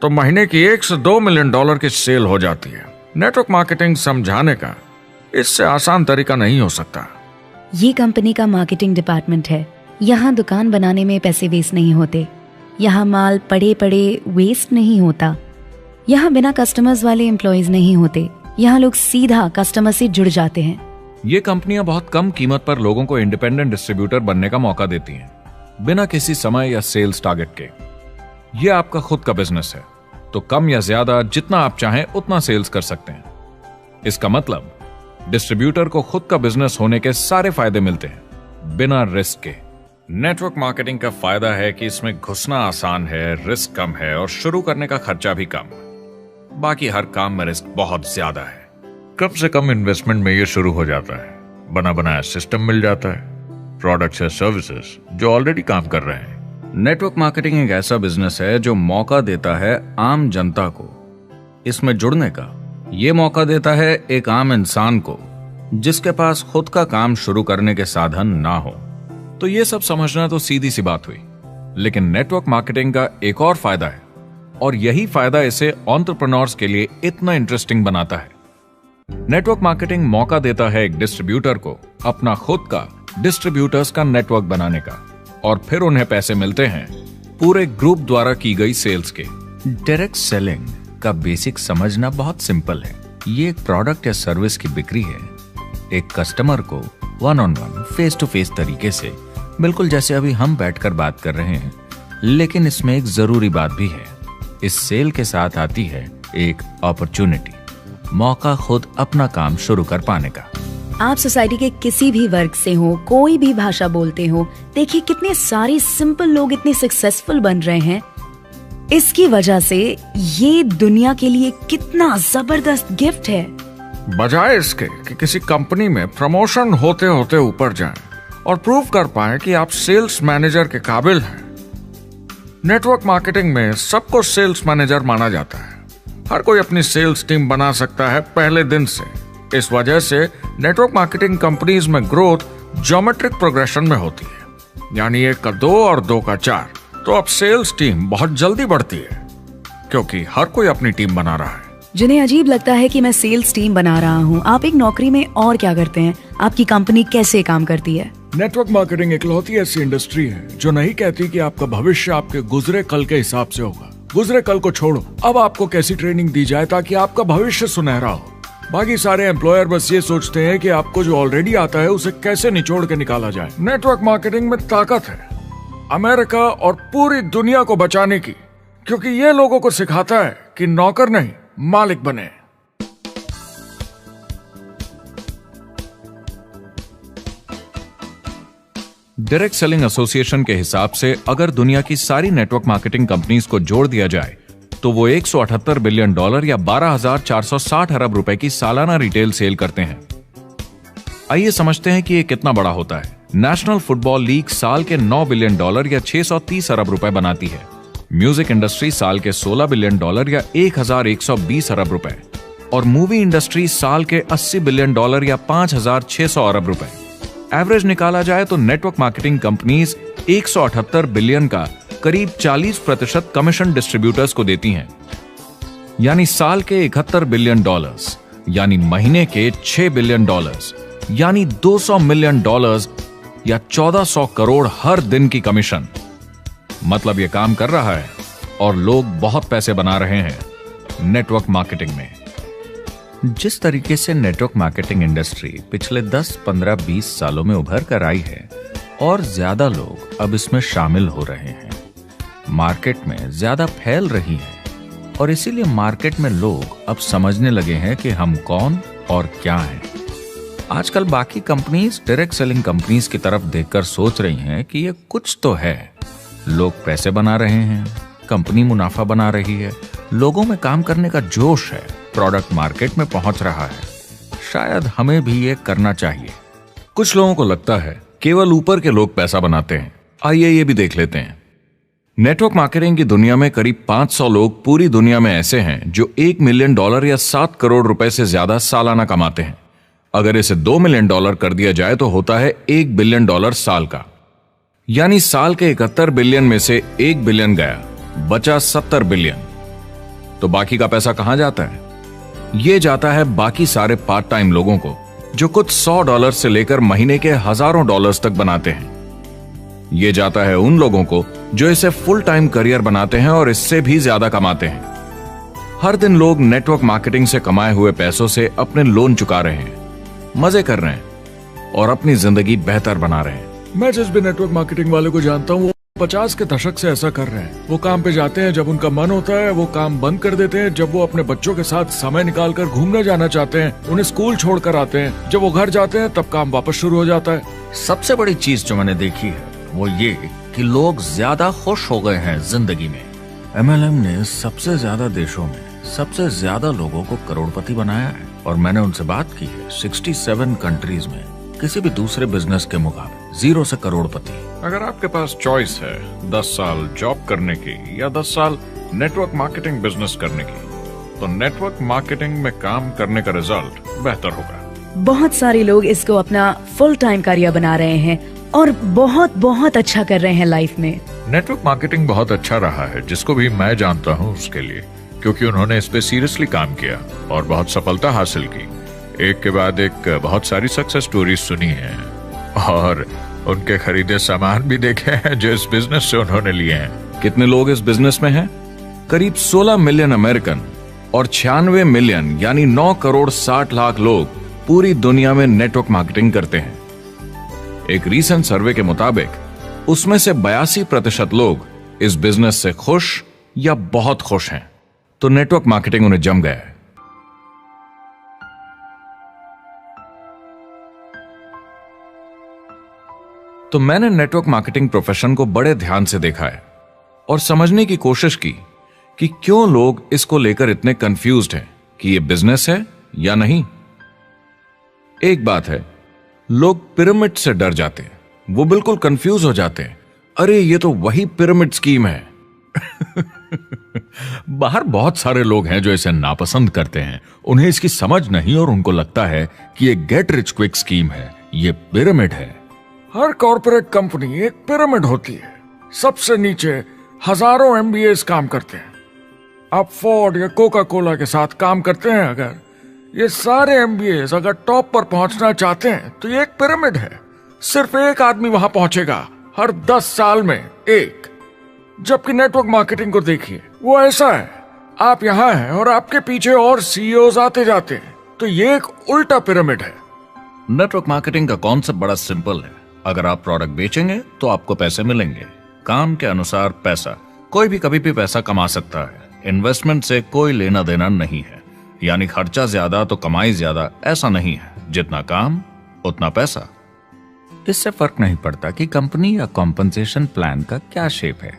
तो महीने की $1 से $2 मिलियन की सेल हो जाती है। नेटवर्क मार्केटिंग समझाने का इससे आसान तरीका नहीं हो सकता। ये कंपनी का मार्केटिंग डिपार्टमेंट है। यहाँ दुकान बनाने में पैसे वेस्ट नहीं होते, यहाँ माल पड़े पड़े वेस्ट नहीं होता, यहाँ बिना कस्टमर्स वाले एम्प्लॉयज नहीं होते, यहाँ लोग सीधा कस्टमर से जुड़ जाते हैं। ये कंपनियां बहुत कम कीमत पर लोगों को इंडिपेंडेंट डिस्ट्रीब्यूटर बनने का मौका देती हैं, बिना किसी समय या सेल्स टारगेट के। ये आपका खुद का बिजनेस है, तो कम या ज्यादा जितना आप चाहें उतना सेल्स कर सकते हैं। इसका मतलब डिस्ट्रीब्यूटर को खुद का बिजनेस होने के सारे फायदे मिलते हैं बिना रिस्क के। नेटवर्क मार्केटिंग का फायदा है कि इसमें घुसना आसान है, रिस्क कम है और शुरू करने का खर्चा भी कम। बाकी हर काम में रिस्क बहुत ज्यादा है। कम से कम इन्वेस्टमेंट में ये शुरू हो जाता है, बना बनाया सिस्टम मिल जाता है, प्रोडक्ट्स या सर्विसेज जो ऑलरेडी काम कर रहे हैं। नेटवर्क मार्केटिंग एक ऐसा बिजनेस है जो मौका देता है आम जनता को इसमें जुड़ने का। ये मौका देता है एक आम इंसान को जिसके पास खुद का काम शुरू करने के साधन ना हो। तो ये सब समझना तो सीधी सी बात हुई, लेकिन नेटवर्क मार्केटिंग का एक और फायदा है और यही फायदा इसे एंटरप्रेन्योर्स के लिए इतना इंटरेस्टिंग बनाता है। नेटवर्क मार्केटिंग मौका देता है एक डिस्ट्रीब्यूटर को अपना खुद का डिस्ट्रीब्यूटर्स का नेटवर्क बनाने का और फिर उन्हें पैसे मिलते हैं पूरे ग्रुप द्वारा की गई सेल्स के। डायरेक्ट सेलिंग का बेसिक समझना बहुत सिंपल है। ये एक प्रोडक्ट या सर्विस की बिक्री है, एक कस्टमर को one on one face to face तरीके से, बिल्कुल जैसे अभी हम बैठकर बात कर रहे हैं। लेकिन इसमें एक जरूरी बात भी है, इस सेल के साथ आती है एक अपॉर्चुनिटी, मौका खुद अपना काम शुरू कर पाने का। आप सोसाइटी के किसी भी वर्ग से हो, कोई भी भाषा बोलते हो, देखिए कितने सारे सिंपल लोग इतने सक्सेसफुल बन रहे हैं। इसकी वजह से ये दुनिया के लिए कितना जबरदस्त गिफ्ट है। बजाय इसके कि किसी कंपनी में प्रमोशन होते होते ऊपर जाएं और प्रूव कर पाएं कि आप सेल्स मैनेजर के काबिल हैं, नेटवर्क मार्केटिंग में सबको सेल्स मैनेजर माना जाता है। हर कोई अपनी सेल्स टीम बना सकता है पहले दिन से। इस वजह से नेटवर्क मार्केटिंग कंपनीज में ग्रोथ ज्योमेट्रिक प्रोग्रेशन में होती है, यानी 1 का 2 और 2 का 4। तो अब सेल्स टीम बहुत जल्दी बढ़ती है क्योंकि हर कोई अपनी टीम बना रहा है। जिन्हें अजीब लगता है कि मैं सेल्स टीम बना रहा हूँ, आप एक नौकरी में और क्या करते हैं? आपकी कंपनी कैसे काम करती है? नेटवर्क मार्केटिंग इकलौती ऐसी इंडस्ट्री है जो नहीं कहती कि आपका भविष्य आपके गुजरे कल के हिसाब से होगा। गुजरे कल को छोड़ो, अब आपको कैसी ट्रेनिंग दी जाए ताकि आपका भविष्य सुनहरा हो। बाकी सारे एम्प्लॉयर बस ये सोचते हैं कि आपको जो ऑलरेडी आता है उसे कैसे निचोड़ के निकाला जाए। नेटवर्क मार्केटिंग में ताकत है अमेरिका और पूरी दुनिया को बचाने की, क्योंकि ये लोगों को सिखाता है कि नौकर नहीं मालिक बने। डायरेक्ट सेलिंग एसोसिएशन के हिसाब से अगर दुनिया की सारी नेटवर्क मार्केटिंग कंपनीज को जोड़ दिया जाए तो वो $178 बिलियन या 12,460 अरब रुपए की सालाना रिटेल सेल करते हैं। आइए समझते हैं कि ये कितना बड़ा होता है। नेशनल फुटबॉल लीग साल के $9 बिलियन या 630 अरब रुपए बनाती है। म्यूजिक इंडस्ट्री साल के $16 बिलियन या 1,120 अरब रुपए और मूवी इंडस्ट्री साल के $80 बिलियन या 5,600 अरब रुपए। एवरेज निकाला जाए तो नेटवर्क मार्केटिंग कंपनीज 178 बिलियन का करीब 40% कमीशन डिस्ट्रीब्यूटर्स को देती हैं, यानी साल के $71 बिलियन, यानी महीने के $6 बिलियन, यानी $200 मिलियन या 1400 करोड़ हर दिन की कमीशन। मतलब ये काम कर रहा है और लोग बहुत पैसे बना रहे हैं नेटवर्क मार्केटिंग में। जिस तरीके से नेटवर्क मार्केटिंग इंडस्ट्री पिछले 10, 15, 20 सालों में उभर कर आई है और ज्यादा लोग अब इसमें शामिल हो रहे हैं, मार्केट में ज्यादा फैल रही है और इसीलिए मार्केट में लोग अब समझने लगे हैं कि हम कौन और क्या हैं। आजकल बाकी कंपनीज डायरेक्ट सेलिंग कंपनीज की तरफ देखकर सोच रही हैं कि ये कुछ तो है। लोग पैसे बना रहे हैं, कंपनी मुनाफा बना रही है, लोगों में काम करने का जोश है, प्रोडक्ट मार्केट में पहुंच रहा है, शायद हमें भी ये करना चाहिए। कुछ लोगों को लगता है केवल ऊपर के लोग पैसा बनाते हैं। आइए ये भी देख लेते हैं। नेटवर्क मार्केटिंग की दुनिया में करीब 500 लोग पूरी दुनिया में ऐसे हैं जो $1 मिलियन या 7 करोड़ रुपए से ज्यादा सालाना कमाते हैं। अगर इसे $2 मिलियन कर दिया जाए तो होता है $1 बिलियन साल का, यानी साल के 71 बिलियन में से 1 बिलियन गया, बचा 70 बिलियन। तो बाकी का पैसा कहां जाता है? ये जाता है बाकी सारे पार्ट टाइम लोगों को जो कुछ $100 से लेकर महीने के हजारों डॉलर्स तक बनाते हैं। ये जाता है उन लोगों को जो इसे फुल टाइम करियर बनाते हैं और इससे भी ज्यादा कमाते हैं। हर दिन लोग नेटवर्क मार्केटिंग से कमाए हुए पैसों से अपने लोन चुका रहे हैं, मजे कर रहे हैं और अपनी जिंदगी बेहतर बना रहे हैं। मैं जिस भी नेटवर्क मार्केटिंग वाले को जानता हूँ वो 50 के दशक से ऐसा कर रहे हैं। वो काम पे जाते हैं जब उनका मन होता है, वो काम बंद कर देते हैं जब वो अपने बच्चों के साथ समय निकालकर घूमने जाना चाहते हैं, उन्हें स्कूल छोड़कर आते हैं, जब वो घर जाते हैं तब काम वापस शुरू हो जाता है। सबसे बड़ी चीज जो मैंने देखी है वो ये कि लोग ज्यादा खुश हो गए हैं जिंदगी में। MLM ने सबसे ज्यादा देशों में सबसे ज्यादा लोगों को करोड़पति बनाया है और मैंने उनसे बात की है 67 कंट्रीज में किसी भी दूसरे बिजनेस के मुकाबले 0 से करोड़पति। अगर आपके पास चॉइस है 10 साल जॉब करने की या 10 साल नेटवर्क मार्केटिंग बिजनेस करने की, तो नेटवर्क मार्केटिंग में काम करने का रिजल्ट बेहतर होगा। बहुत सारे लोग इसको अपना फुल टाइम करियर बना रहे हैं और बहुत बहुत अच्छा कर रहे हैं लाइफ में। नेटवर्क मार्केटिंग बहुत अच्छा रहा है, जिसको भी मैं जानता हूँ उसके लिए, क्योंकि उन्होंने इस पे सीरियसली काम किया और बहुत सफलता हासिल की। एक के बाद एक बहुत सारी सक्सेस स्टोरीज सुनी है और उनके खरीदे सामान भी देखे हैं जो इस बिजनेस से उन्होंने लिए हैं। कितने लोग इस बिजनेस में हैं? करीब 16 मिलियन अमेरिकन और 96 मिलियन यानी 9 करोड़ 60 लाख लोग पूरी दुनिया में नेटवर्क मार्केटिंग करते हैं। एक रीसेंट सर्वे के मुताबिक उसमें से 82% लोग इस बिजनेस से खुश या बहुत खुश हैं। तो नेटवर्क मार्केटिंग उन्हें जम गया है। तो मैंने नेटवर्क मार्केटिंग प्रोफेशन को बड़े ध्यान से देखा है और समझने की कोशिश की कि क्यों लोग इसको लेकर इतने कंफ्यूज्ड हैं कि ये बिजनेस है या नहीं। एक बात है, लोग पिरामिड से डर जाते हैं, वो बिल्कुल कंफ्यूज हो जाते हैं। अरे ये तो वही पिरामिड स्कीम है। बाहर बहुत सारे लोग हैं जो इसे नापसंद करते हैं, उन्हें इसकी समझ नहीं और उनको लगता है कि ये गेट रिच क्विक स्कीम है, ये पिरामिड है। हर कॉर्पोरेट कंपनी एक पिरामिड होती है। सबसे नीचे हजारों MBAs काम करते हैं। आप फोर्ड या कोका कोला के साथ काम करते हैं, अगर ये सारे MBAs अगर टॉप पर पहुंचना चाहते हैं तो ये एक पिरामिड है। सिर्फ एक आदमी वहां पहुंचेगा हर 10 साल में एक। जबकि नेटवर्क मार्केटिंग को देखिए, वो ऐसा है, आप यहां हैं और आपके पीछे और CEOs आते जाते हैं। तो ये एक उल्टा पिरामिड है। नेटवर्क मार्केटिंग का कॉन्सेप्ट बड़ा सिंपल है। अगर आप प्रोडक्ट बेचेंगे तो आपको पैसे मिलेंगे। काम के अनुसार पैसा। कोई भी कभी भी पैसा कमा सकता है। इन्वेस्टमेंट से कोई लेना देना नहीं है। यानी खर्चा ज्यादा तो कमाई ज्यादा, ऐसा नहीं है। जितना काम उतना पैसा। इससे फर्क नहीं पड़ता कि कंपनी या कॉम्पनसेशन प्लान का क्या शेप है,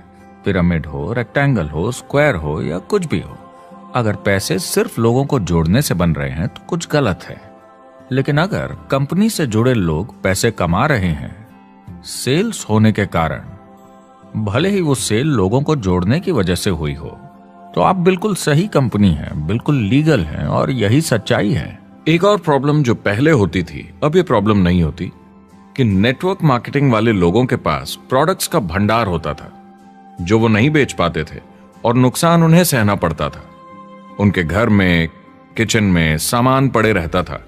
पिरामिड हो, रेक्टेंगल हो, स्क्वायर हो या कुछ भी हो। अगर पैसे सिर्फ लोगों को जोड़ने से बन रहे हैं तो कुछ गलत है। लेकिन अगर कंपनी से जुड़े लोग पैसे कमा रहे हैं सेल्स होने के कारण, भले ही वो सेल लोगों को जोड़ने की वजह से हुई हो, तो आप बिल्कुल सही कंपनी हैं, बिल्कुल लीगल हैं और यही सच्चाई है। एक और प्रॉब्लम जो पहले होती थी, अब ये प्रॉब्लम नहीं होती, कि नेटवर्क मार्केटिंग वाले लोगों के पास प्रोडक्ट्स का भंडार होता था जो वो नहीं बेच पाते थे और नुकसान उन्हें सहना पड़ता था। उनके घर में, किचन में सामान पड़े रहता था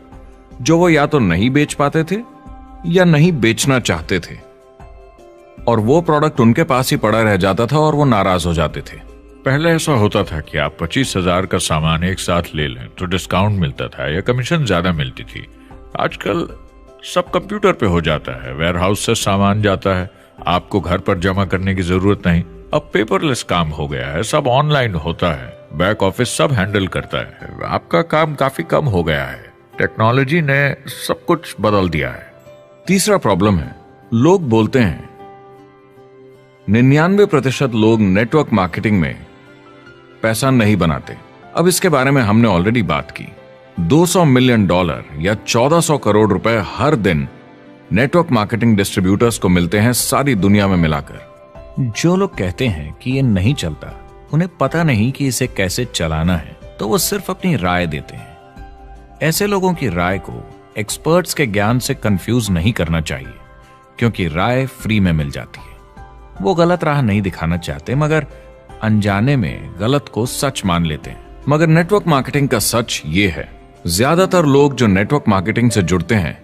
जो वो या तो नहीं बेच पाते थे या नहीं बेचना चाहते थे, और वो प्रोडक्ट उनके पास ही पड़ा रह जाता था और वो नाराज हो जाते थे। पहले ऐसा होता था कि आप 25,000 का सामान एक साथ ले लें तो डिस्काउंट मिलता था या कमीशन ज्यादा मिलती थी। आजकल सब कंप्यूटर पे हो जाता है, वेयरहाउस से सामान जाता है, आपको घर पर जमा करने की जरूरत नहीं। अब पेपरलेस काम हो गया है, सब ऑनलाइन होता है, बैक ऑफिस सब हैंडल करता है, आपका काम काफी कम हो गया है। टेक्नोलॉजी ने सब कुछ बदल दिया है। तीसरा प्रॉब्लम है, लोग बोलते हैं 99% लोग नेटवर्क मार्केटिंग में पैसा नहीं बनाते। अब इसके बारे में हमने ऑलरेडी बात की। $200 मिलियन या 1400 करोड़ रुपए हर दिन नेटवर्क मार्केटिंग डिस्ट्रीब्यूटर्स को मिलते हैं सारी दुनिया में मिलाकर। जो लोग कहते हैं कि ये नहीं चलता, उन्हें पता नहीं कि इसे कैसे चलाना है, तो वो सिर्फ अपनी राय देते हैं। ऐसे लोगों की राय को एक्सपर्ट्स के ज्ञान से कंफ्यूज नहीं करना चाहिए, क्योंकि राय फ्री में मिल जाती है। वो गलत राह नहीं दिखाना चाहते, मगर अनजाने में गलत को सच मान लेते हैं। मगर नेटवर्क मार्केटिंग का सच ये है, ज्यादातर लोग जो नेटवर्क मार्केटिंग से जुड़ते हैं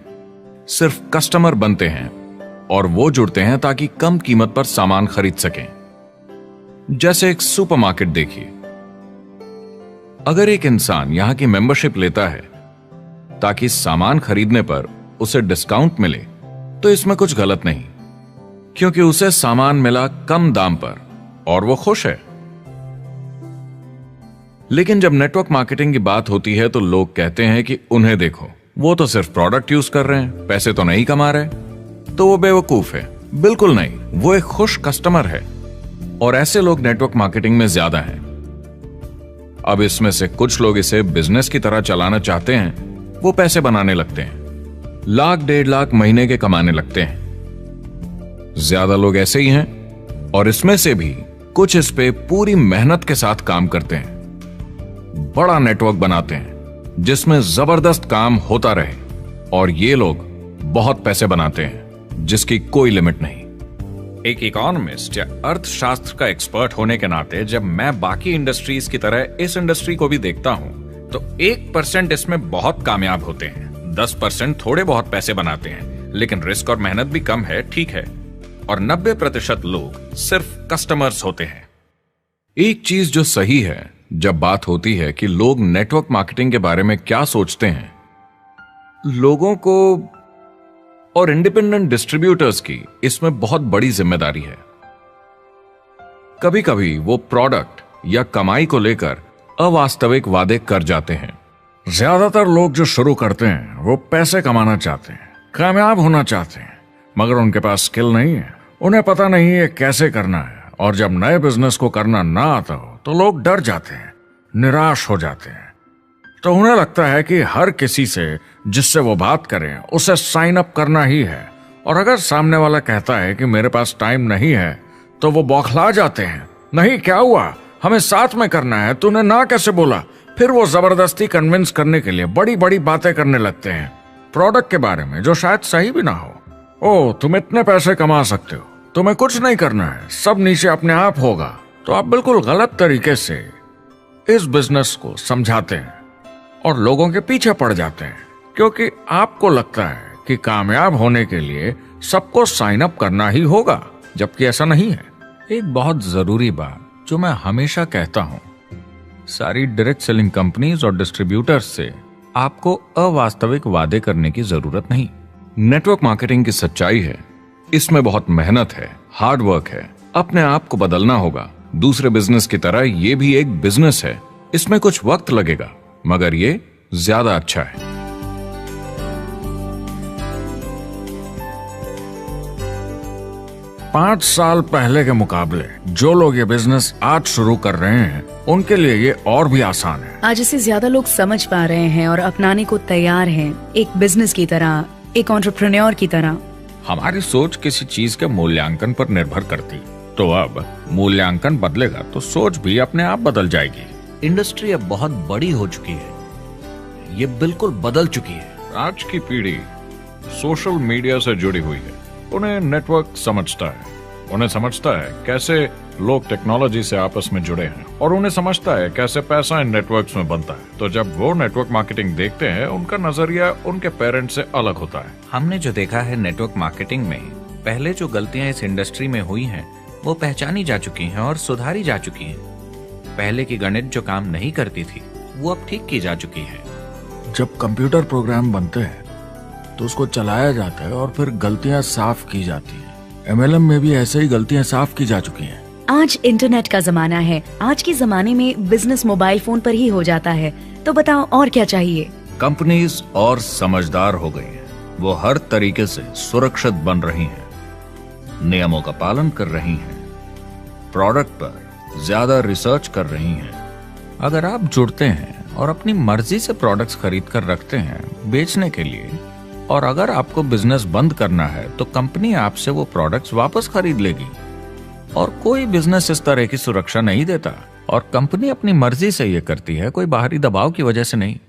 सिर्फ कस्टमर बनते हैं, और वो जुड़ते हैं ताकि कम कीमत पर सामान खरीद सकें। जैसे एक सुपरमार्केट देखिए, अगर एक इंसान यहां की मेंबरशिप लेता है ताकि सामान खरीदने पर उसे डिस्काउंट मिले, तो इसमें कुछ गलत नहीं, क्योंकि उसे सामान मिला कम दाम पर और वो खुश है। लेकिन जब नेटवर्क मार्केटिंग की बात होती है तो लोग कहते हैं कि उन्हें देखो, वो तो सिर्फ प्रोडक्ट यूज कर रहे हैं, पैसे तो नहीं कमा रहे। तो वो बेवकूफ है, बिल्कुल नहीं, वो एक खुश कस्टमर है और ऐसे लोग नेटवर्क मार्केटिंग में ज्यादा हैं। अब इसमें से कुछ लोग इसे बिजनेस की तरह चलाना चाहते हैं, वो पैसे बनाने लगते हैं, लाख 1.5 लाख महीने के कमाने लगते हैं। ज्यादा लोग ऐसे ही हैं और इसमें से भी कुछ इस पे पूरी मेहनत के साथ काम करते हैं, बड़ा नेटवर्क बनाते हैं जिसमें जबरदस्त काम होता रहे, और ये लोग बहुत पैसे बनाते हैं जिसकी कोई लिमिट नहीं। एक इकोनॉमिस्ट या अर्थशास्त्र का एक्सपर्ट होने के नाते जब मैं बाकी इंडस्ट्रीज की तरह इस इंडस्ट्री को भी देखता हूं तो 1% इसमें बहुत कामयाब होते हैं, 10% थोड़े बहुत पैसे बनाते हैं, लेकिन रिस्क और मेहनत भी कम है, ठीक है, और 90% लोग सिर्फ कस्टमर्स होते हैं। एक चीज जो सही है जब बात होती है कि लोग नेटवर्क मार्केटिंग के बारे में क्या सोचते हैं, लोगों को और इंडिपेंडेंट डिस्ट्रीब्यूटर्स की इसमें बहुत बड़ी जिम्मेदारी है। कभी कभी वो प्रोडक्ट या कमाई को लेकर अवास्तविक वादे कर जाते हैं। ज्यादातर लोग जो शुरू करते हैं वो पैसे कमाना चाहते हैं, कामयाब होना चाहते हैं, मगर उनके पास स्किल नहीं है, उन्हें पता नहीं है कैसे करना है, और जब नए बिजनेस को करना ना आता हो तो लोग डर जाते हैं, निराश हो जाते हैं। तो उन्हें लगता है कि हर किसी से जिससे वो बात करें उसे साइन अप करना ही है, और अगर सामने वाला कहता है कि मेरे पास टाइम नहीं है तो वो बौखला जाते हैं। नहीं, क्या हुआ, हमें साथ में करना है, तूने ना कैसे बोला? फिर वो जबरदस्ती कन्विंस करने के लिए बड़ी बड़ी बातें करने लगते हैं प्रोडक्ट के बारे में जो शायद सही भी ना हो। ओ, तुम इतने पैसे कमा सकते हो, तुम्हें कुछ नहीं करना है, सब नीचे अपने आप होगा। तो आप बिल्कुल गलत तरीके से इस बिजनेस को समझाते हैं और लोगों के पीछे पड़ जाते हैं, क्योंकि आपको लगता है कि कामयाब होने के लिए सबको साइन अप करना ही होगा, जबकि ऐसा नहीं है। एक बहुत जरूरी बात जो मैं हमेशा कहता हूं, सारी डायरेक्ट सेलिंग कंपनीज और डिस्ट्रीब्यूटर्स से आपको अवास्तविक वादे करने की जरूरत नहीं। नेटवर्क मार्केटिंग की सच्चाई है, इसमें बहुत मेहनत है, हार्ड वर्क है, अपने आप को बदलना होगा। दूसरे बिजनेस की तरह ये भी एक बिजनेस है, इसमें कुछ वक्त लगेगा, मगर ये ज्यादा अच्छा है। 5 साल पहले के मुकाबले जो लोग ये बिजनेस आज शुरू कर रहे हैं उनके लिए ये और भी आसान है। आज इसे ज्यादा लोग समझ पा रहे हैं और अपनाने को तैयार हैं, एक बिजनेस की तरह, एक एंटरप्रेन्योर की तरह। हमारी सोच किसी चीज के मूल्यांकन पर निर्भर करती, तो अब मूल्यांकन बदलेगा तो सोच भी अपने आप बदल जाएगी। इंडस्ट्री अब बहुत बड़ी हो चुकी है, ये बिल्कुल बदल चुकी है। आज की पीढ़ी सोशल मीडिया से जुड़ी हुई है, उन्हें नेटवर्क समझता है, उन्हें समझता है कैसे लोग टेक्नोलॉजी से आपस में जुड़े हैं, और उन्हें समझता है कैसे पैसा इन नेटवर्क्स में बनता है। तो जब वो नेटवर्क मार्केटिंग देखते हैं, उनका नजरिया उनके पेरेंट्स से अलग होता है। हमने जो देखा है नेटवर्क मार्केटिंग में, पहले जो गलतियां इस इंडस्ट्री में हुई हैं वो पहचानी जा चुकी हैं और सुधारी जा चुकी हैं। पहले की गणित जो काम नहीं करती थी वो अब ठीक की जा चुकी है। जब कंप्यूटर प्रोग्राम बनते हैं तो उसको चलाया जाता है और फिर गलतियां साफ की जाती हैं। MLM में भी ऐसे ही गलतियां साफ की जा चुकी हैं। आज इंटरनेट का जमाना है, आज के जमाने में बिजनेस मोबाइल फोन पर ही हो जाता है, तो बताओ और क्या चाहिए। कंपनीज और समझदार हो गई हैं, वो हर तरीके से सुरक्षित बन रही हैं, नियमों का पालन कर रही हैं, प्रोडक्ट पर ज्यादा रिसर्च कर रही हैं। अगर आप जुड़ते हैं और अपनी मर्जी से प्रोडक्ट्स खरीद कर रखते हैं बेचने के लिए, और अगर आपको बिजनेस बंद करना है तो कंपनी आपसे वो प्रोडक्ट्स वापस खरीद लेगी, और कोई बिजनेस इस तरह की सुरक्षा नहीं देता, और कंपनी अपनी मर्जी से ये करती है, कोई बाहरी दबाव की वजह से नहीं।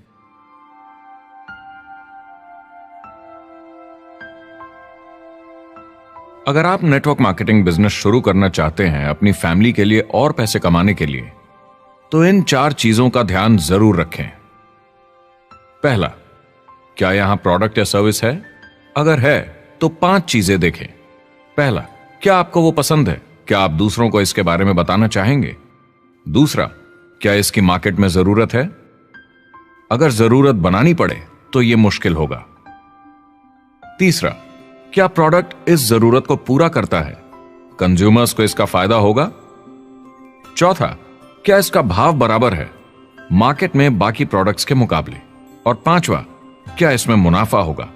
अगर आप नेटवर्क मार्केटिंग बिजनेस शुरू करना चाहते हैं अपनी फैमिली के लिए और पैसे कमाने के लिए, तो इन 4 चीजों का ध्यान जरूर रखें। पहला, क्या यहां प्रोडक्ट या सर्विस है? अगर है तो 5 चीजें देखें। पहला, क्या आपको वो पसंद है? क्या आप दूसरों को इसके बारे में बताना चाहेंगे? दूसरा, क्या इसकी मार्केट में जरूरत है? अगर जरूरत बनानी पड़े तो यह मुश्किल होगा। तीसरा, क्या प्रोडक्ट इस जरूरत को पूरा करता है? कंज्यूमर्स को इसका फायदा होगा? चौथा, क्या इसका भाव बराबर है मार्केट में बाकी प्रोडक्ट्स के मुकाबले? और पांचवा, क्या इसमें मुनाफा होगा?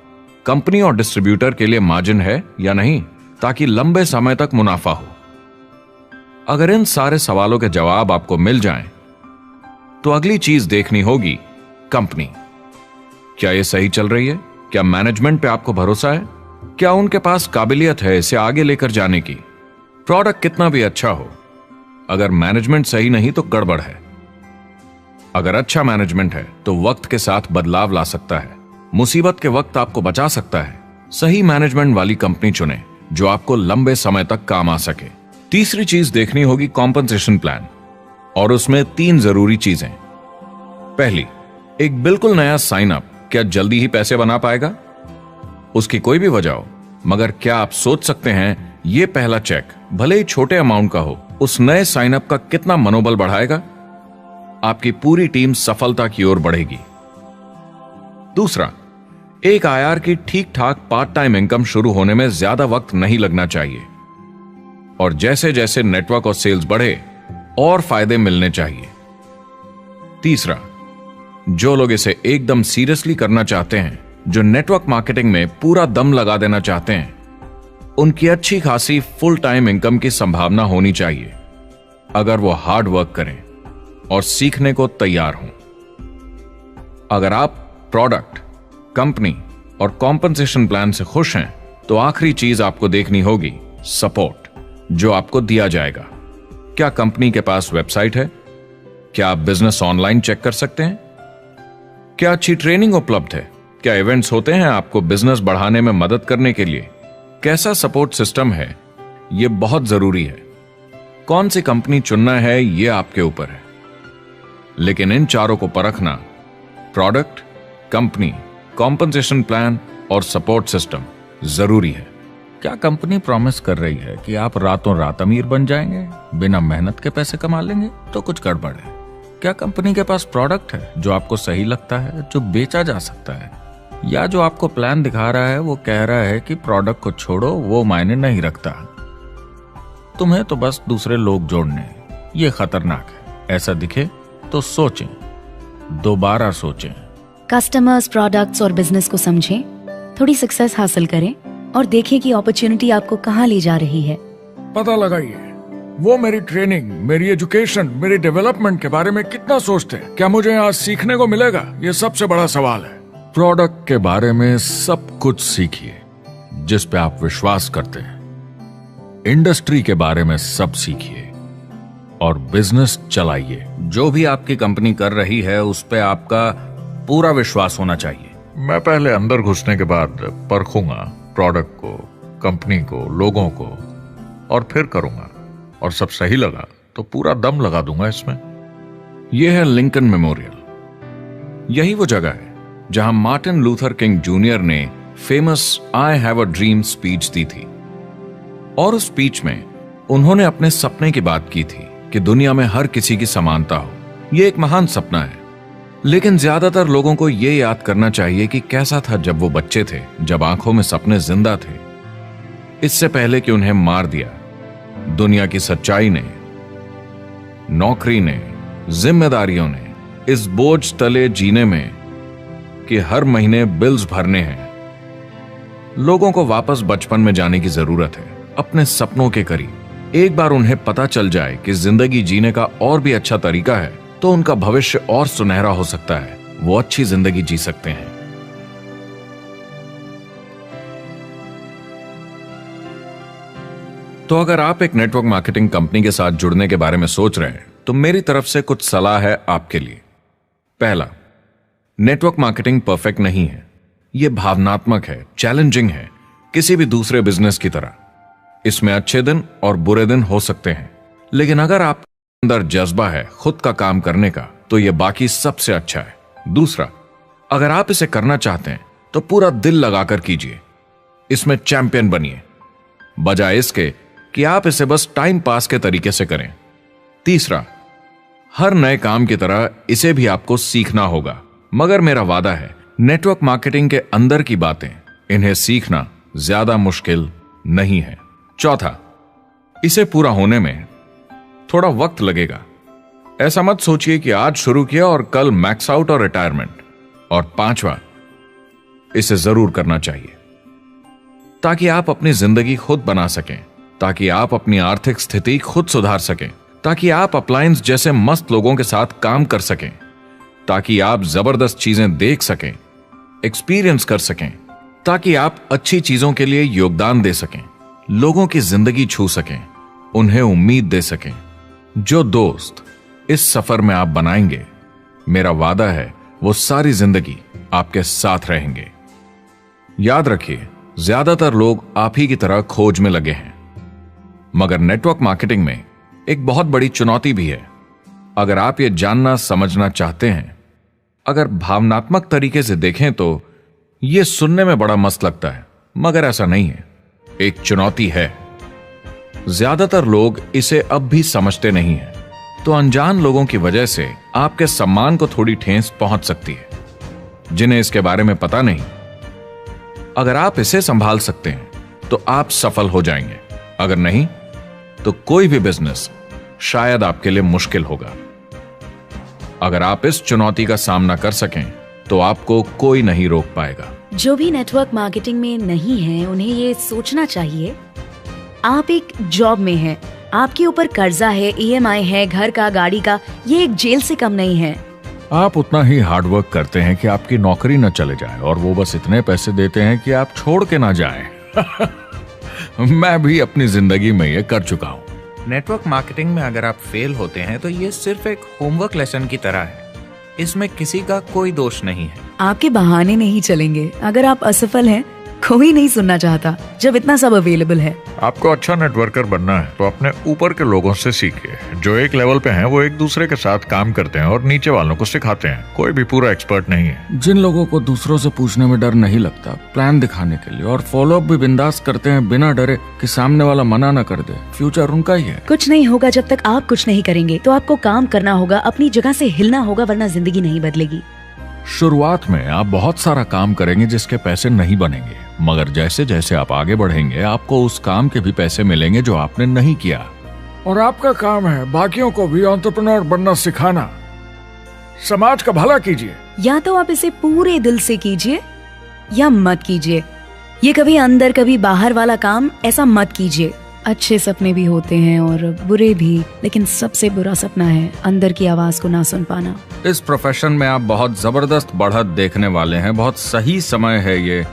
कंपनी और डिस्ट्रीब्यूटर के लिए मार्जिन है या नहीं? ताकि लंबे समय तक मुनाफा हो? अगर इन सारे सवालों के जवाब आपको मिल जाएं, तो अगली चीज देखनी होगी कंपनी। क्या यह सही चल रही है? क्या मैनेजमेंट पे आपको भरोसा है? क्या उनके पास काबिलियत है इसे आगे लेकर जाने की? प्रोडक्ट कितना भी अच्छा हो, अगर मैनेजमेंट सही नहीं तो गड़बड़ है। अगर अच्छा मैनेजमेंट है तो वक्त के साथ बदलाव ला सकता है, मुसीबत के वक्त आपको बचा सकता है। सही मैनेजमेंट वाली कंपनी चुने जो आपको लंबे समय तक काम आ सके। तीसरी चीज देखनी होगी कॉम्पनसेशन प्लान, और उसमें 3 जरूरी चीजें। पहली, एक बिल्कुल नया साइन अप क्या जल्दी ही पैसे बना पाएगा? उसकी कोई भी वजह हो, मगर क्या आप सोच सकते हैं यह पहला चेक, भले ही छोटे अमाउंट का हो, उस नए साइन अप का कितना मनोबल बढ़ाएगा? आपकी पूरी टीम सफलता की ओर बढ़ेगी। दूसरा, एक आईआर की ठीक ठाक पार्ट टाइम इनकम शुरू होने में ज्यादा वक्त नहीं लगना चाहिए, और जैसे जैसे नेटवर्क और सेल्स बढ़े और फायदे मिलने चाहिए। तीसरा, जो लोग इसे एकदम सीरियसली करना चाहते हैं, जो नेटवर्क मार्केटिंग में पूरा दम लगा देना चाहते हैं, उनकी अच्छी खासी फुल टाइम इनकम की संभावना होनी चाहिए, अगर वो हार्ड वर्क करें और सीखने को तैयार हों। अगर आप प्रोडक्ट, कंपनी और कॉम्पनसेशन प्लान से खुश हैं, तो आखिरी चीज आपको देखनी होगी सपोर्ट, जो आपको दिया जाएगा। क्या कंपनी के पास वेबसाइट है? क्या आप बिजनेस ऑनलाइन चेक कर सकते हैं? क्या अच्छी ट्रेनिंग उपलब्ध है? क्या इवेंट्स होते हैं आपको बिजनेस बढ़ाने में मदद करने के लिए? कैसा सपोर्ट सिस्टम है? यह बहुत जरूरी है। कौन सी कंपनी चुनना है यह आपके ऊपर है, लेकिन इन चारों को परखना, प्रोडक्ट, कंपनी, कॉम्पनसेशन प्लान और सपोर्ट सिस्टम, जरूरी है। क्या कंपनी प्रॉमिस कर रही है कि आप रातों रात अमीर बन जाएंगे, बिना मेहनत के पैसे कमा लेंगे? तो कुछ गड़बड़ है। क्या कंपनी के पास प्रोडक्ट है जो आपको सही लगता है, जो बेचा जा सकता है? या जो आपको प्लान दिखा रहा है वो कह रहा है कि प्रोडक्ट को छोड़ो, वो मायने नहीं रखता, तुम्हें तो बस दूसरे लोग जोड़ने? ये खतरनाक है। ऐसा दिखे तो सोचें, दोबारा सोचें। कस्टमर्स, प्रोडक्ट्स और बिजनेस को समझें, थोड़ी सक्सेस हासिल करें और देखें कि अपॉर्चुनिटी आपको कहां ले जा रही है। पता लगाइए वो मेरी ट्रेनिंग, मेरी एजुकेशन, मेरी डेवलपमेंट के बारे में कितना सोचते हैं। क्या मुझे आज सीखने को मिलेगा? ये सबसे बड़ा सवाल है। प्रोडक्ट के बारे में सब कुछ सीखिए जिस पे आप विश्वास करते हैं। इंडस्ट्री के बारे में सब सीखिए और बिजनेस चलाइए। जो भी आपकी कंपनी कर रही है उस पे आपका पूरा विश्वास होना चाहिए। मैं पहले अंदर घुसने के बाद परखूंगा प्रोडक्ट को, कंपनी को, लोगों को, और फिर करूंगा, और सब सही लगा तो पूरा दम लगा दूंगा इसमें। यह है लिंकन मेमोरियल। यही वो जगह है जहां मार्टिन लूथर किंग जूनियर ने famous I have a dream speech दी थी, और उस स्पीच में उन्होंने अपने सपने की बात की थी कि दुनिया में हर किसी की समानता हो। यह एक महान सपना है, लेकिन ज्यादातर लोगों को यह याद करना चाहिए कि कैसा था जब वो बच्चे थे, जब आंखों में सपने जिंदा थे, इससे पहले कि उन्हें मार दिया दुनिया की सच्चाई ने, नौकरी ने, जिम्मेदारियों ने, इस बोझ तले जीने में कि हर महीने बिल्स भरने हैं। लोगों को वापस बचपन में जाने की जरूरत है, अपने सपनों के करीब। एक बार उन्हें पता चल जाए कि जिंदगी जीने का और भी अच्छा तरीका है, तो उनका भविष्य और सुनहरा हो सकता है। वो अच्छी जिंदगी जी सकते हैं। तो अगर आप एक नेटवर्क मार्केटिंग कंपनी के साथ जुड़ने के बारे में सोच रहे हैं, तो मेरी तरफ से कुछ सलाह है आपके लिए। पहला, नेटवर्क मार्केटिंग परफेक्ट नहीं है। यह भावनात्मक है, चैलेंजिंग है, किसी भी दूसरे बिजनेस की तरह। इसमें अच्छे दिन और बुरे दिन हो सकते हैं, लेकिन अगर आप अंदर जज्बा है खुद का काम करने का, तो यह बाकी सबसे अच्छा है। दूसरा, अगर आप इसे करना चाहते हैं तो पूरा दिल लगाकर कीजिए, इसमें चैंपियन बनिए, बजाय इसके कि आप इसे बस टाइम पास के तरीके से करें। तीसरा, हर नए काम की तरह इसे भी आपको सीखना होगा, मगर मेरा वादा है नेटवर्क मार्केटिंग के अंदर की बातें, इन्हें सीखना ज्यादा मुश्किल नहीं है। चौथा, इसे पूरा होने में थोड़ा वक्त लगेगा। ऐसा मत सोचिए कि आज शुरू किया और कल मैक्स आउट और रिटायरमेंट। और पांचवा, इसे जरूर करना चाहिए। ताकि आप अपनी जिंदगी खुद बना सकें, ताकि आप अपनी आर्थिक स्थिति खुद सुधार सकें, ताकि आप अप्लायंस जैसे मस्त लोगों के साथ काम कर सकें, ताकि आप जबरदस्त चीजें देख सकें, एक्सपीरियंस कर सकें, ताकि आप अच्छी चीजों के लिए योगदान दे सकें, लोगों की जिंदगी छू सकें, उन्हें उम्मीद दे सकें। जो दोस्त इस सफर में आप बनाएंगे, मेरा वादा है वो सारी जिंदगी आपके साथ रहेंगे। याद रखिए, ज्यादातर लोग आप ही की तरह खोज में लगे हैं, मगर नेटवर्क मार्केटिंग में एक बहुत बड़ी चुनौती भी है। अगर आप ये जानना समझना चाहते हैं, अगर भावनात्मक तरीके से देखें तो ये सुनने में बड़ा मस्त लगता है, मगर ऐसा नहीं है। एक चुनौती है। ज्यादातर लोग इसे अब भी समझते नहीं हैं, तो अनजान लोगों की वजह से आपके सम्मान को थोड़ी ठेस पहुंच सकती है, जिन्हें इसके बारे में पता नहीं। अगर आप इसे संभाल सकते हैं तो आप सफल हो जाएंगे, अगर नहीं तो कोई भी बिजनेस शायद आपके लिए मुश्किल होगा। अगर आप इस चुनौती का सामना कर सकें तो आपको कोई नहीं रोक पाएगा। जो भी नेटवर्क मार्केटिंग में नहीं है, उन्हें ये सोचना चाहिए, आप एक जॉब में हैं, आपके ऊपर कर्जा है, EMI है, घर का, गाड़ी का, ये एक जेल से कम नहीं है। आप उतना ही हार्डवर्क करते हैं कि आपकी नौकरी न चले जाए, और वो बस इतने पैसे देते हैं कि आप छोड़ के ना जाएं। मैं भी अपनी जिंदगी में ये कर चुका हूं। नेटवर्क मार्केटिंग में अगर आप फेल होते हैं तो ये सिर्फ एक होमवर्क लेसन की तरह है। इसमें किसी का कोई दोष नहीं है। आपके बहाने नहीं चलेंगे। अगर आप असफल हैं, कोई नहीं सुनना चाहता जब इतना सब अवेलेबल है। आपको अच्छा नेटवर्कर बनना है तो अपने ऊपर के लोगों से सीखिए। जो एक लेवल पे हैं, वो एक दूसरे के साथ काम करते हैं और नीचे वालों को सिखाते हैं। कोई भी पूरा एक्सपर्ट नहीं है। जिन लोगों को दूसरों से पूछने में डर नहीं लगता, प्लान दिखाने के लिए और फॉलो अप भी बिंदास करते हैं बिना डरे कि सामने वाला मना न कर दे, फ्यूचर उनका ही है। कुछ नहीं होगा जब तक आप कुछ नहीं करेंगे। तो आपको काम करना होगा, अपनी जगह से हिलना होगा, वरना जिंदगी नहीं बदलेगी। शुरुआत में आप बहुत सारा काम करेंगे जिसके पैसे नहीं बनेंगे, मगर जैसे जैसे आप आगे बढ़ेंगे आपको उस काम के भी पैसे मिलेंगे जो आपने नहीं किया। और आपका काम है बाकियों को भी एंटरप्रेन्योर बनना सिखाना। समाज का भला कीजिए। या तो आप इसे पूरे दिल से कीजिए या मत कीजिए। ये कभी अंदर कभी बाहर वाला काम ऐसा मत कीजिए। अच्छे सपने भी होते हैं और बुरे भी, लेकिन सबसे बुरा सपना है अंदर की आवाज को ना सुन पाना। इस प्रोफेशन में आप बहुत जबरदस्त बढ़त देखने वाले हैं। बहुत सही समय है ये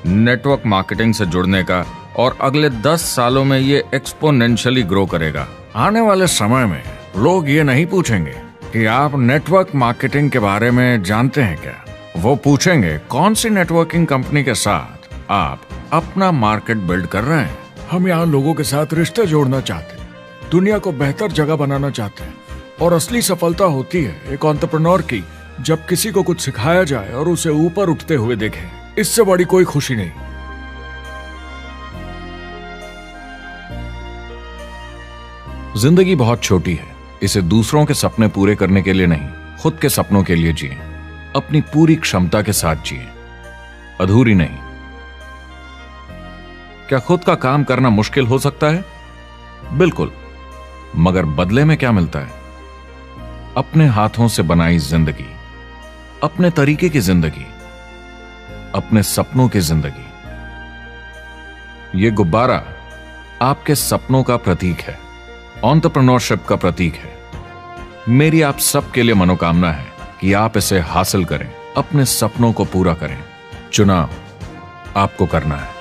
नेटवर्क मार्केटिंग से जुड़ने का, और अगले 10 सालों में ये एक्सपोनेंशियली ग्रो करेगा। आने वाले समय में लोग ये नहीं पूछेंगे कि आप नेटवर्क मार्केटिंग के बारे में जानते हैं क्या, वो पूछेंगे कौन सी नेटवर्किंग कंपनी के साथ आप अपना मार्केट बिल्ड कर रहे हैं। हम यहाँ लोगों के साथ रिश्ते जोड़ना चाहते हैं, दुनिया को बेहतर जगह बनाना चाहते हैं, और असली सफलता होती है एक एंटरप्रेन्योर की जब किसी को कुछ सिखाया जाए और उसे ऊपर उठते हुए देखें। इससे बड़ी कोई खुशी नहीं। जिंदगी बहुत छोटी है, इसे दूसरों के सपने पूरे करने के लिए नहीं, खुद के सपनों के लिए जिए। अपनी पूरी क्षमता के साथ जिए, अधूरी नहीं। क्या खुद का काम करना मुश्किल हो सकता है? बिल्कुल, मगर बदले में क्या मिलता है? अपने हाथों से बनाई जिंदगी, अपने तरीके की जिंदगी, अपने सपनों की जिंदगी। यह गुब्बारा आपके सपनों का प्रतीक है, एंटरप्रेन्योरशिप का प्रतीक है। मेरी आप सबके लिए मनोकामना है कि आप इसे हासिल करें, अपने सपनों को पूरा करें। चुनाव आपको करना है।